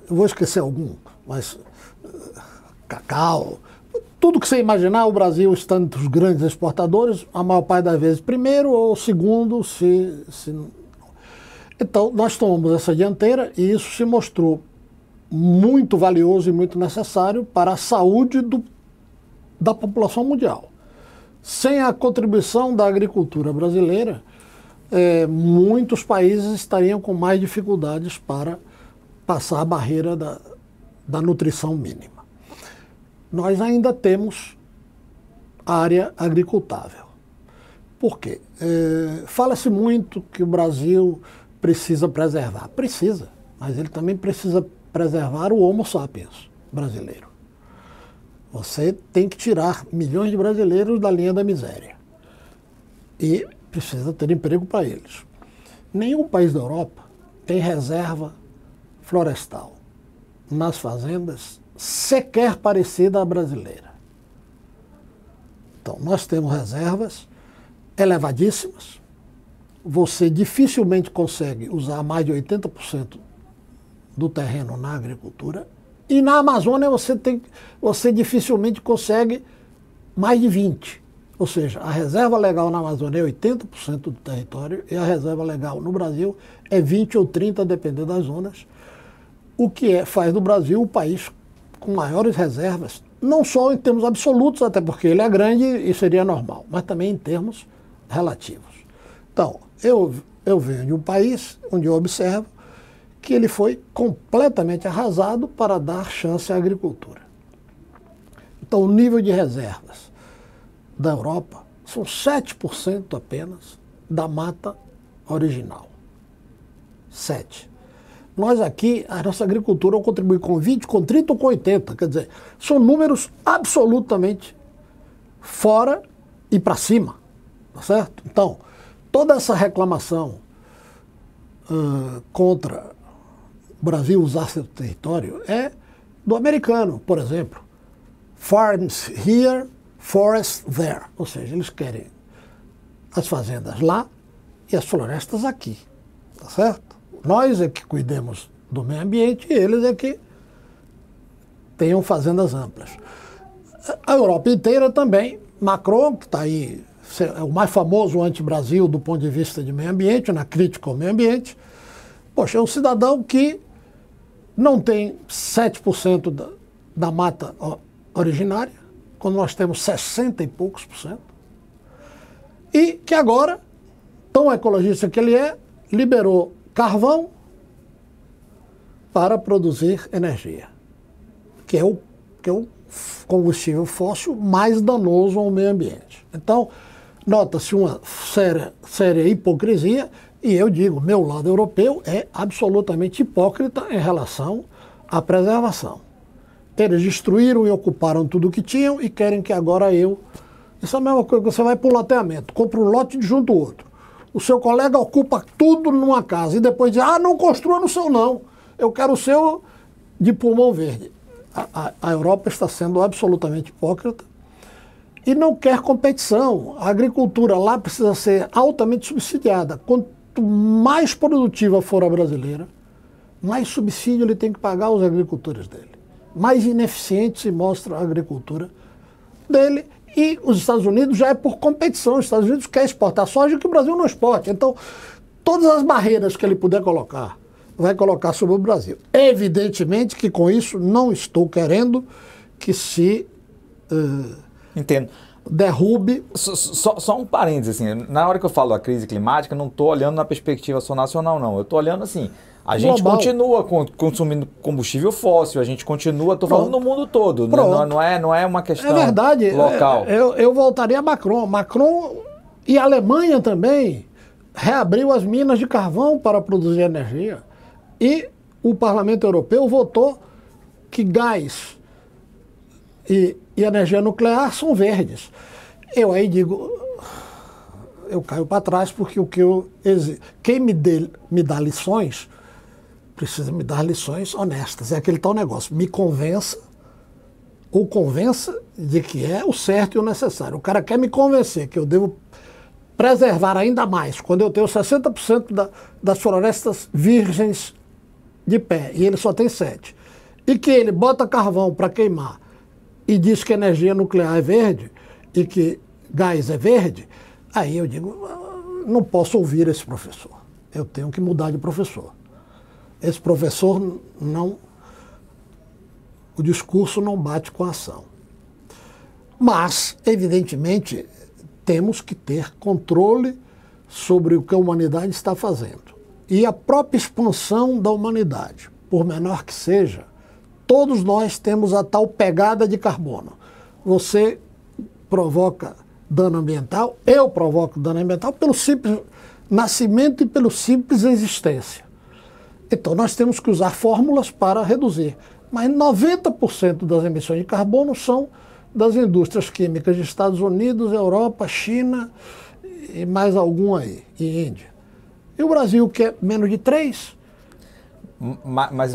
[SPEAKER 2] eu vou esquecer algum, mas cacau, tudo que você imaginar, o Brasil está entre os grandes exportadores, a maior parte das vezes primeiro ou segundo, Então, nós tomamos essa dianteira e isso se mostrou muito valioso e muito necessário para a saúde da população mundial. Sem a contribuição da agricultura brasileira, muitos países estariam com mais dificuldades para passar a barreira da nutrição mínima. Nós ainda temos área agricultável. Por quê? Fala-se muito que o Brasil precisa preservar. Precisa, mas ele também precisa preservar o Homo sapiens brasileiro. Você tem que tirar milhões de brasileiros da linha da miséria. E precisa ter emprego para eles. Nenhum país da Europa tem reserva florestal nas fazendas sequer parecida à brasileira. Então, nós temos reservas elevadíssimas. Você dificilmente consegue usar mais de 80% do terreno na agricultura. E na Amazônia você dificilmente consegue mais de 20%. Ou seja, a reserva legal na Amazônia é 80% do território e a reserva legal no Brasil é 20% ou 30%, dependendo das zonas. O que faz do Brasil o país com maiores reservas, não só em termos absolutos, até porque ele é grande e seria normal, mas também em termos relativos. Então, eu venho de um país onde eu observo que ele foi completamente arrasado para dar chance à agricultura. Então, o nível de reservas da Europa são 7% apenas da mata original. 7%. Nós aqui, a nossa agricultura contribui com 20%, com 30% ou com 80%. Quer dizer, são números absolutamente fora e para cima. Tá certo? Então, toda essa reclamação contra o Brasil usar seu território é do americano, por exemplo. Farms here, forests there. Ou seja, eles querem as fazendas lá e as florestas aqui. Tá certo? Nós é que cuidemos do meio ambiente e eles é que tenham fazendas amplas. A Europa inteira também. Macron, que está aí, é o mais famoso anti-Brasil do ponto de vista de meio ambiente, na crítica ao meio ambiente. Poxa, é um cidadão que não tem 7% da mata originária, quando nós temos 60 e poucos por cento, e que agora, tão ecologista que ele é, liberou carvão para produzir energia, que é o combustível fóssil mais danoso ao meio ambiente. Então, nota-se uma séria hipocrisia, e eu digo, meu lado europeu é absolutamente hipócrita em relação à preservação. Eles destruíram e ocuparam tudo o que tinham e querem que agora eu... Isso é a mesma coisa que você vai para o loteamento, compra um lote de junto ao outro. O seu colega ocupa tudo numa casa e depois diz, não construa no seu não, eu quero o seu de pulmão verde. A Europa está sendo absolutamente hipócrita e não quer competição. A agricultura lá precisa ser altamente subsidiada. Quanto mais produtiva for a brasileira, mais subsídio ele tem que pagar aos agricultores dele. Mais ineficiente se mostra a agricultura dele. E os Estados Unidos já é por competição. Os Estados Unidos quer exportar soja que o Brasil não exporta. Então, todas as barreiras que ele puder colocar, vai colocar sobre o Brasil. Evidentemente que com isso não estou querendo que se
[SPEAKER 1] Entendo.
[SPEAKER 2] derrube...
[SPEAKER 1] Só um parênteses, assim, na hora que eu falo da crise climática, não estou olhando na perspectiva só nacional, não. Eu estou olhando assim, a gente continua consumindo combustível fóssil, a gente continua, estou falando no mundo todo, não é uma questão local.
[SPEAKER 2] Eu voltaria a Macron. Macron e a Alemanha também reabriu as minas de carvão para produzir energia. E o Parlamento Europeu votou que gás e energia nuclear são verdes. Eu aí digo, eu caio para trás porque quem me dá lições, precisa me dar lições honestas. É aquele tal negócio, me convença ou convença de que é o certo e o necessário. O cara quer me convencer que eu devo preservar ainda mais, quando eu tenho 60% das florestas virgens de pé, e ele só tem 7%, e que ele bota carvão para queimar e diz que energia nuclear é verde e que gás é verde, aí eu digo, não posso ouvir esse professor. Eu tenho que mudar de professor. Esse professor não... O discurso não bate com a ação. Mas, evidentemente, temos que ter controle sobre o que a humanidade está fazendo. E a própria expansão da humanidade, por menor que seja, todos nós temos a tal pegada de carbono. Você provoca dano ambiental, eu provoco dano ambiental pelo simples nascimento e pelo simples existência. Então nós temos que usar fórmulas para reduzir. Mas 90% das emissões de carbono são das indústrias químicas de Estados Unidos, Europa, China e mais algum aí, e Índia. E o Brasil, que é menos de 3%.
[SPEAKER 1] Mas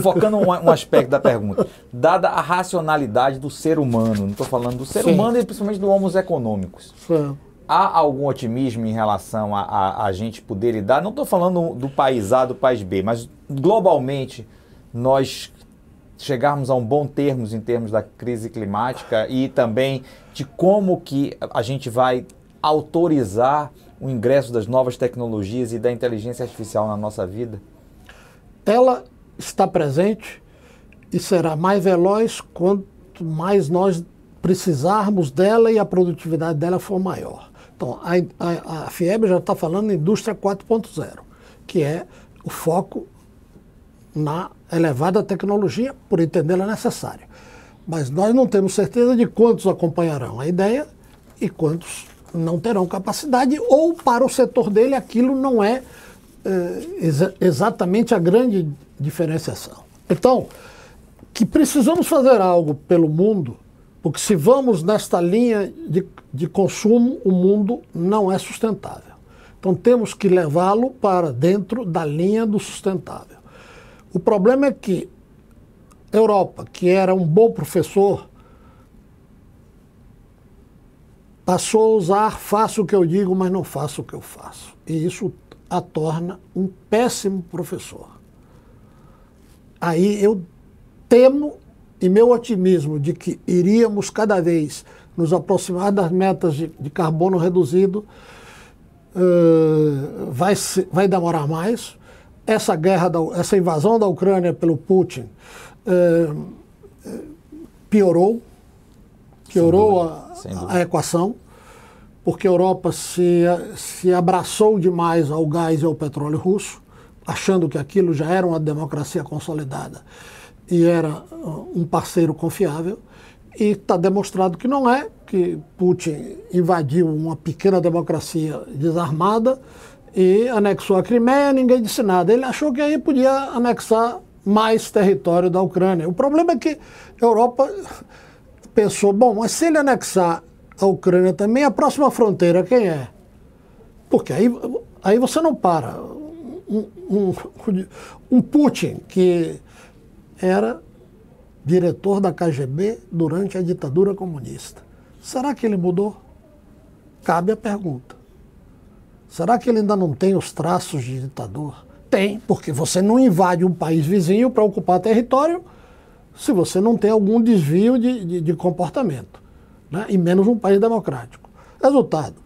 [SPEAKER 1] focando um aspecto da pergunta, dada a racionalidade do ser humano, não estou falando do ser humano e principalmente do Homo econômicos, há algum otimismo em relação a gente poder lidar? Não estou falando do país A, do país B, mas globalmente nós chegarmos a um bom termo em termos da crise climática e também de como que a gente vai autorizar o ingresso das novas tecnologias e da inteligência artificial na nossa vida?
[SPEAKER 2] Ela está presente e será mais veloz quanto mais nós precisarmos dela e a produtividade dela for maior. Então, a FIEB já está falando em indústria 4.0, que é o foco na elevada tecnologia, por entendê-la necessária. Mas nós não temos certeza de quantos acompanharão a ideia e quantos não terão capacidade, ou para o setor dele aquilo não é exatamente a grande diferenciação. Então, que precisamos fazer algo pelo mundo, porque se vamos nesta linha de consumo, o mundo não é sustentável. Então temos que levá-lo para dentro da linha do sustentável. O problema é que a Europa, que era um bom professor, passou a usar faço o que eu digo, mas não faço o que eu faço. E isso a torna um péssimo professor. Aí eu temo, e meu otimismo de que iríamos cada vez nos aproximar das metas de carbono reduzido vai demorar mais. Essa guerra, essa invasão da Ucrânia pelo Putin piorou a equação, porque a Europa se abraçou demais ao gás e ao petróleo russo, achando que aquilo já era uma democracia consolidada e era um parceiro confiável, e está demonstrado que não é, que Putin invadiu uma pequena democracia desarmada e anexou a Crimeia, ninguém disse nada. Ele achou que aí podia anexar mais território da Ucrânia. O problema é que a Europa pensou, bom, mas se ele anexar a Ucrânia também, a próxima fronteira quem é? Porque aí você não para. Um Putin que era diretor da KGB durante a ditadura comunista. Será que ele mudou? Cabe a pergunta. Será que ele ainda não tem os traços de ditador? Tem, porque você não invade um país vizinho para ocupar território se você não tem algum desvio de comportamento, né? E menos um país democrático. Resultado,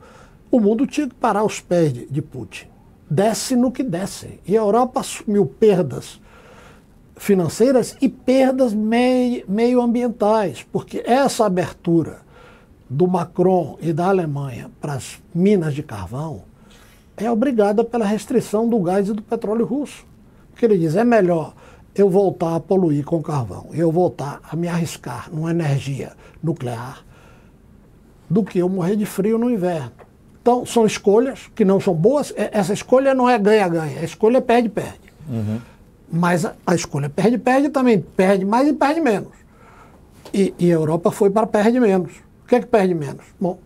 [SPEAKER 2] o mundo tinha que parar os pés de Putin. Desce no que desce. E a Europa assumiu perdas financeiras e perdas meioambientais, porque essa abertura do Macron e da Alemanha para as minas de carvão é obrigada pela restrição do gás e do petróleo russo. Porque ele diz, é melhor eu voltar a poluir com carvão, eu voltar a me arriscar numa energia nuclear, do que eu morrer de frio no inverno. Então, são escolhas que não são boas. Essa escolha não é ganha-ganha, a escolha é perde-perde. Uhum. Mas a escolha perde-perde também, perde mais e perde menos. E a Europa foi para perde menos. O que é que perde menos? Bom,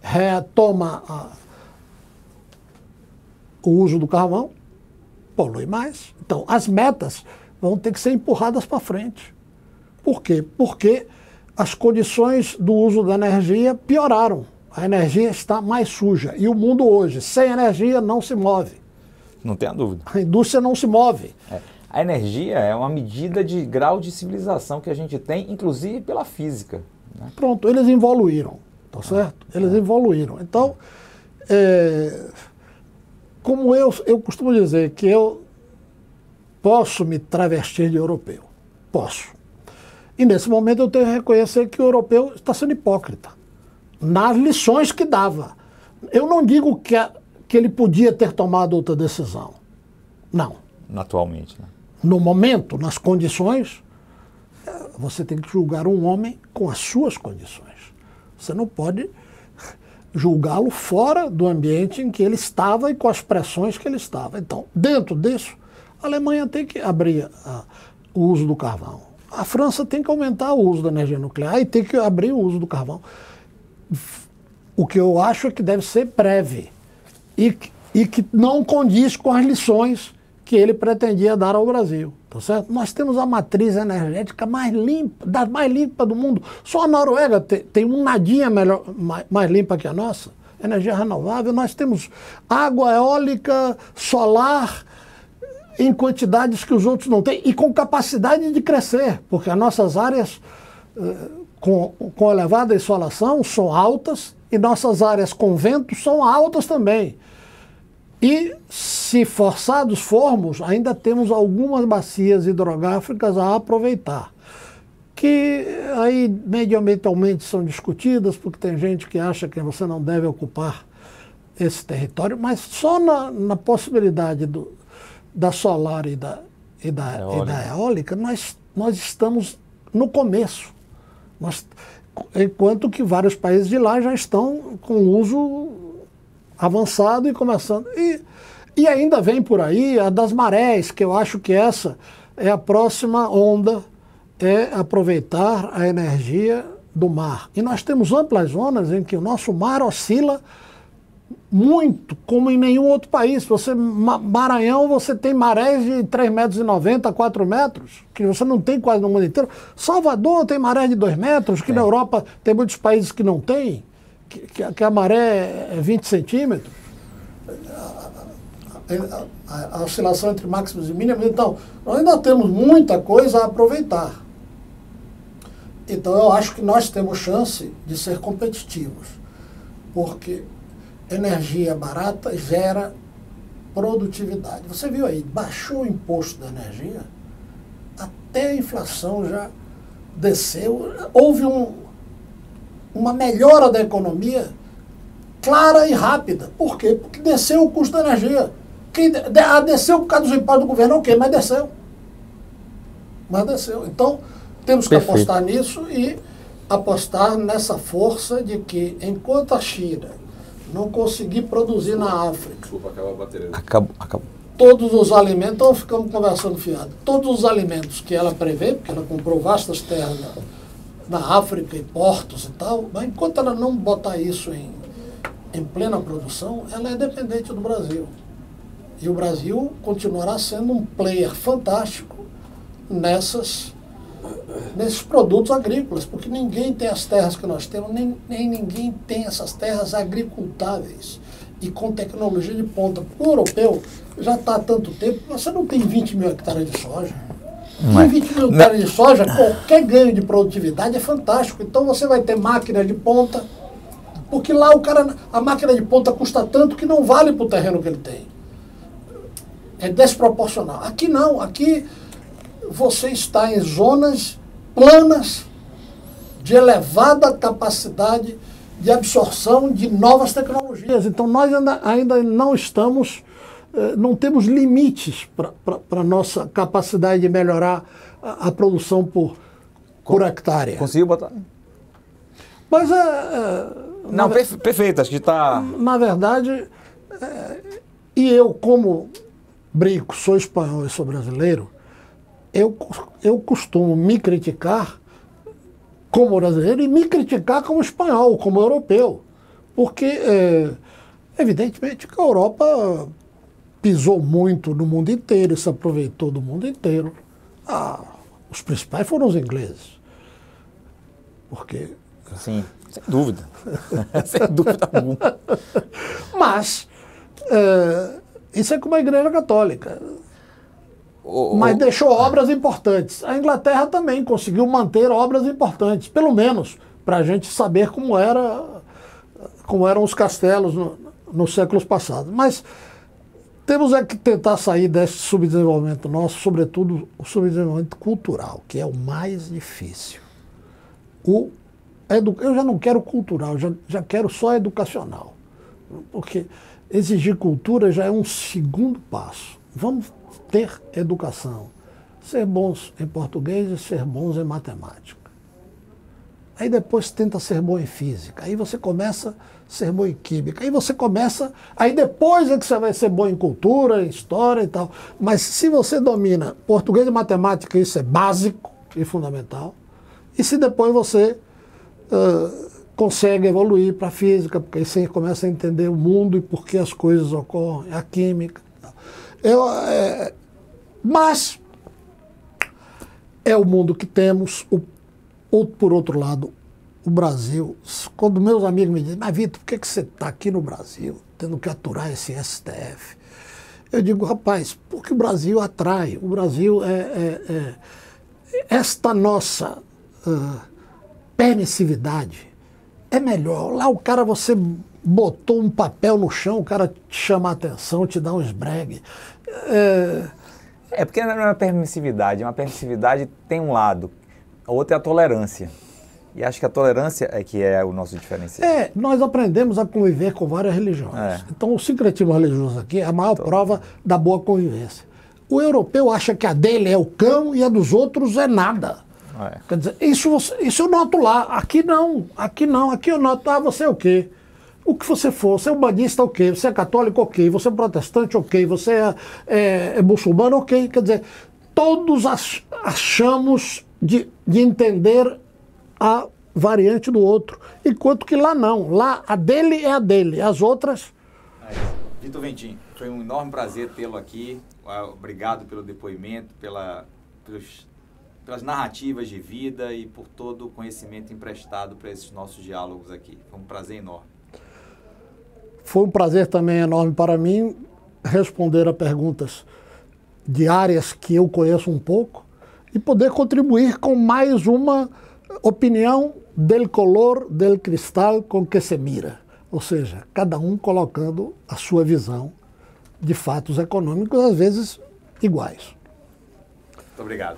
[SPEAKER 2] retoma o uso do carvão, polui mais. Então, as metas vão ter que ser empurradas para frente. Por quê? Porque as condições do uso da energia pioraram. A energia está mais suja. E o mundo hoje, sem energia, não se move.
[SPEAKER 1] Não tenha dúvida.
[SPEAKER 2] A indústria não se move.
[SPEAKER 1] A energia é uma medida de grau de civilização que a gente tem, inclusive pela física, né?
[SPEAKER 2] Pronto, eles evoluíram, tá certo? Eles evoluíram. Então, como eu costumo dizer que eu posso me travestir de europeu. Posso. E nesse momento eu tenho que reconhecer que o europeu está sendo hipócrita nas lições que dava. Eu não digo que ele podia ter tomado outra decisão. Não.
[SPEAKER 1] Atualmente, né?
[SPEAKER 2] No momento, nas condições, você tem que julgar um homem com as suas condições. Você não pode julgá-lo fora do ambiente em que ele estava e com as pressões que ele estava. Então, dentro disso, a Alemanha tem que abrir o uso do carvão. A França tem que aumentar o uso da energia nuclear e tem que abrir o uso do carvão. O que eu acho é que deve ser breve e que não condiz com as lições que ele pretendia dar ao Brasil. Tá certo? Nós temos a matriz energética mais limpa, das mais limpas do mundo. Só a Noruega tem um nadinha melhor, mais limpa que a nossa. Energia renovável. Nós temos água eólica, solar, em quantidades que os outros não têm e com capacidade de crescer, porque as nossas áreas com elevada insolação são altas e nossas áreas com vento são altas também. E, se forçados formos, ainda temos algumas bacias hidrográficas a aproveitar, que aí medioambientalmente são discutidas, porque tem gente que acha que você não deve ocupar esse território, mas só na possibilidade da solar e da eólica, nós estamos no começo. Enquanto que vários países de lá já estão com uso avançado e começando. E ainda vem por aí a das marés, que eu acho que essa é a próxima onda, é aproveitar a energia do mar. E nós temos amplas zonas em que o nosso mar oscila muito, como em nenhum outro país. Maranhão, você tem marés de 3,90 metros, 4 metros, que você não tem quase no mundo inteiro. Salvador tem maré de 2 metros, que na Europa tem muitos países que não tem, que a maré é 20 centímetros. A oscilação entre máximos e mínimos. Então, nós ainda temos muita coisa a aproveitar. Então, eu acho que nós temos chance de ser competitivos, porque energia barata gera produtividade. Você viu aí, baixou o imposto da energia, até a inflação já desceu, houve uma melhora da economia clara e rápida. Por quê? Porque desceu o custo da energia. Desceu por causa dos impostos do governo, ok, mas desceu. Então, temos que apostar nisso e apostar nessa força de que, enquanto a China não conseguir produzir na África.
[SPEAKER 3] Desculpa, acabou a bateria.
[SPEAKER 2] Acabou. Todos os alimentos, então ficamos conversando fiado. Todos os alimentos que ela prevê, porque ela comprou vastas terras na África e portos e tal, mas enquanto ela não botar isso em plena produção, ela é dependente do Brasil. E o Brasil continuará sendo um player fantástico nesses produtos agrícolas, porque ninguém tem as terras que nós temos, nem ninguém tem essas terras agricultáveis e com tecnologia de ponta. O europeu já está há tanto tempo, você não tem 20 mil hectares de soja. Em 20 mil hectares de soja, qualquer ganho de produtividade é fantástico. Então você vai ter máquina de ponta, porque lá a máquina de ponta custa tanto que não vale para o terreno que ele tem. É desproporcional. Aqui não, aqui você está em zonas planas de elevada capacidade de absorção de novas tecnologias. Então nós ainda não estamos, não temos limites para a nossa capacidade de melhorar a produção por hectare.
[SPEAKER 1] Conseguiu botar?
[SPEAKER 2] Mas
[SPEAKER 1] não, perfeito, acho que está...
[SPEAKER 2] Na verdade, e eu como brinco, sou espanhol e sou brasileiro, eu costumo me criticar como brasileiro e me criticar como espanhol, como europeu. Porque, evidentemente, que a Europa pisou muito no mundo inteiro e se aproveitou do mundo inteiro. Os principais foram os ingleses. Porque...
[SPEAKER 1] Sim, sem dúvida. Sem dúvida alguma.
[SPEAKER 2] Mas, isso é como a Igreja Católica. Mas deixou obras importantes. A Inglaterra também conseguiu manter obras importantes, pelo menos para a gente saber como eram os castelos nos séculos passados. Mas temos que tentar sair desse subdesenvolvimento nosso, sobretudo o subdesenvolvimento cultural, que é o mais difícil. Eu já não quero cultural, já quero só educacional. Porque exigir cultura já é um segundo passo. Vamos ter educação. ser bons em português e ser bons em matemática. Aí depois tenta ser bom em física, aí você começa a ser bom em química, aí depois é que você vai ser bom em cultura, em história e tal. Mas se você domina português e matemática, isso é básico e fundamental. E se depois você consegue evoluir para a física, porque aí você começa a entender o mundo e por que as coisas ocorrem, a química. Mas é o mundo que temos. Por outro lado, o Brasil, quando meus amigos me dizem, mas Vitor, por que você está aqui no Brasil, tendo que aturar esse STF? Eu digo, rapaz, porque o Brasil atrai, o Brasil esta nossa permissividade é melhor. Lá o cara, você botou um papel no chão, o cara te chama a atenção, te dá um esbregue.
[SPEAKER 1] Porque não é uma permissividade tem um lado. A outra é a tolerância. E acho que a tolerância é que é o nosso diferencial.
[SPEAKER 2] Nós aprendemos a conviver com várias religiões. Então o sincretismo religioso aqui é a maior prova da boa convivência. O europeu acha que a dele é o cão e a dos outros é nada. Quer dizer, isso eu noto lá. Aqui não. Aqui eu noto, você é o quê? O que você for, você é um bandista, ok. Você é católico, ok. Você é protestante, ok. Você é muçulmano, ok. Quer dizer, todos achamos de entender a variante do outro, enquanto que lá não. Lá a dele é a dele, as outras...
[SPEAKER 1] Vitor Ventim, foi um enorme prazer tê-lo aqui. Obrigado pelo depoimento, pelas narrativas de vida e por todo o conhecimento emprestado para esses nossos diálogos aqui. Foi um prazer enorme.
[SPEAKER 2] Foi um prazer também enorme para mim responder a perguntas de áreas que eu conheço um pouco e poder contribuir com mais uma opinião del color del cristal com que se mira. Ou seja, cada um colocando a sua visão de fatos econômicos, às vezes iguais.
[SPEAKER 1] Muito obrigado.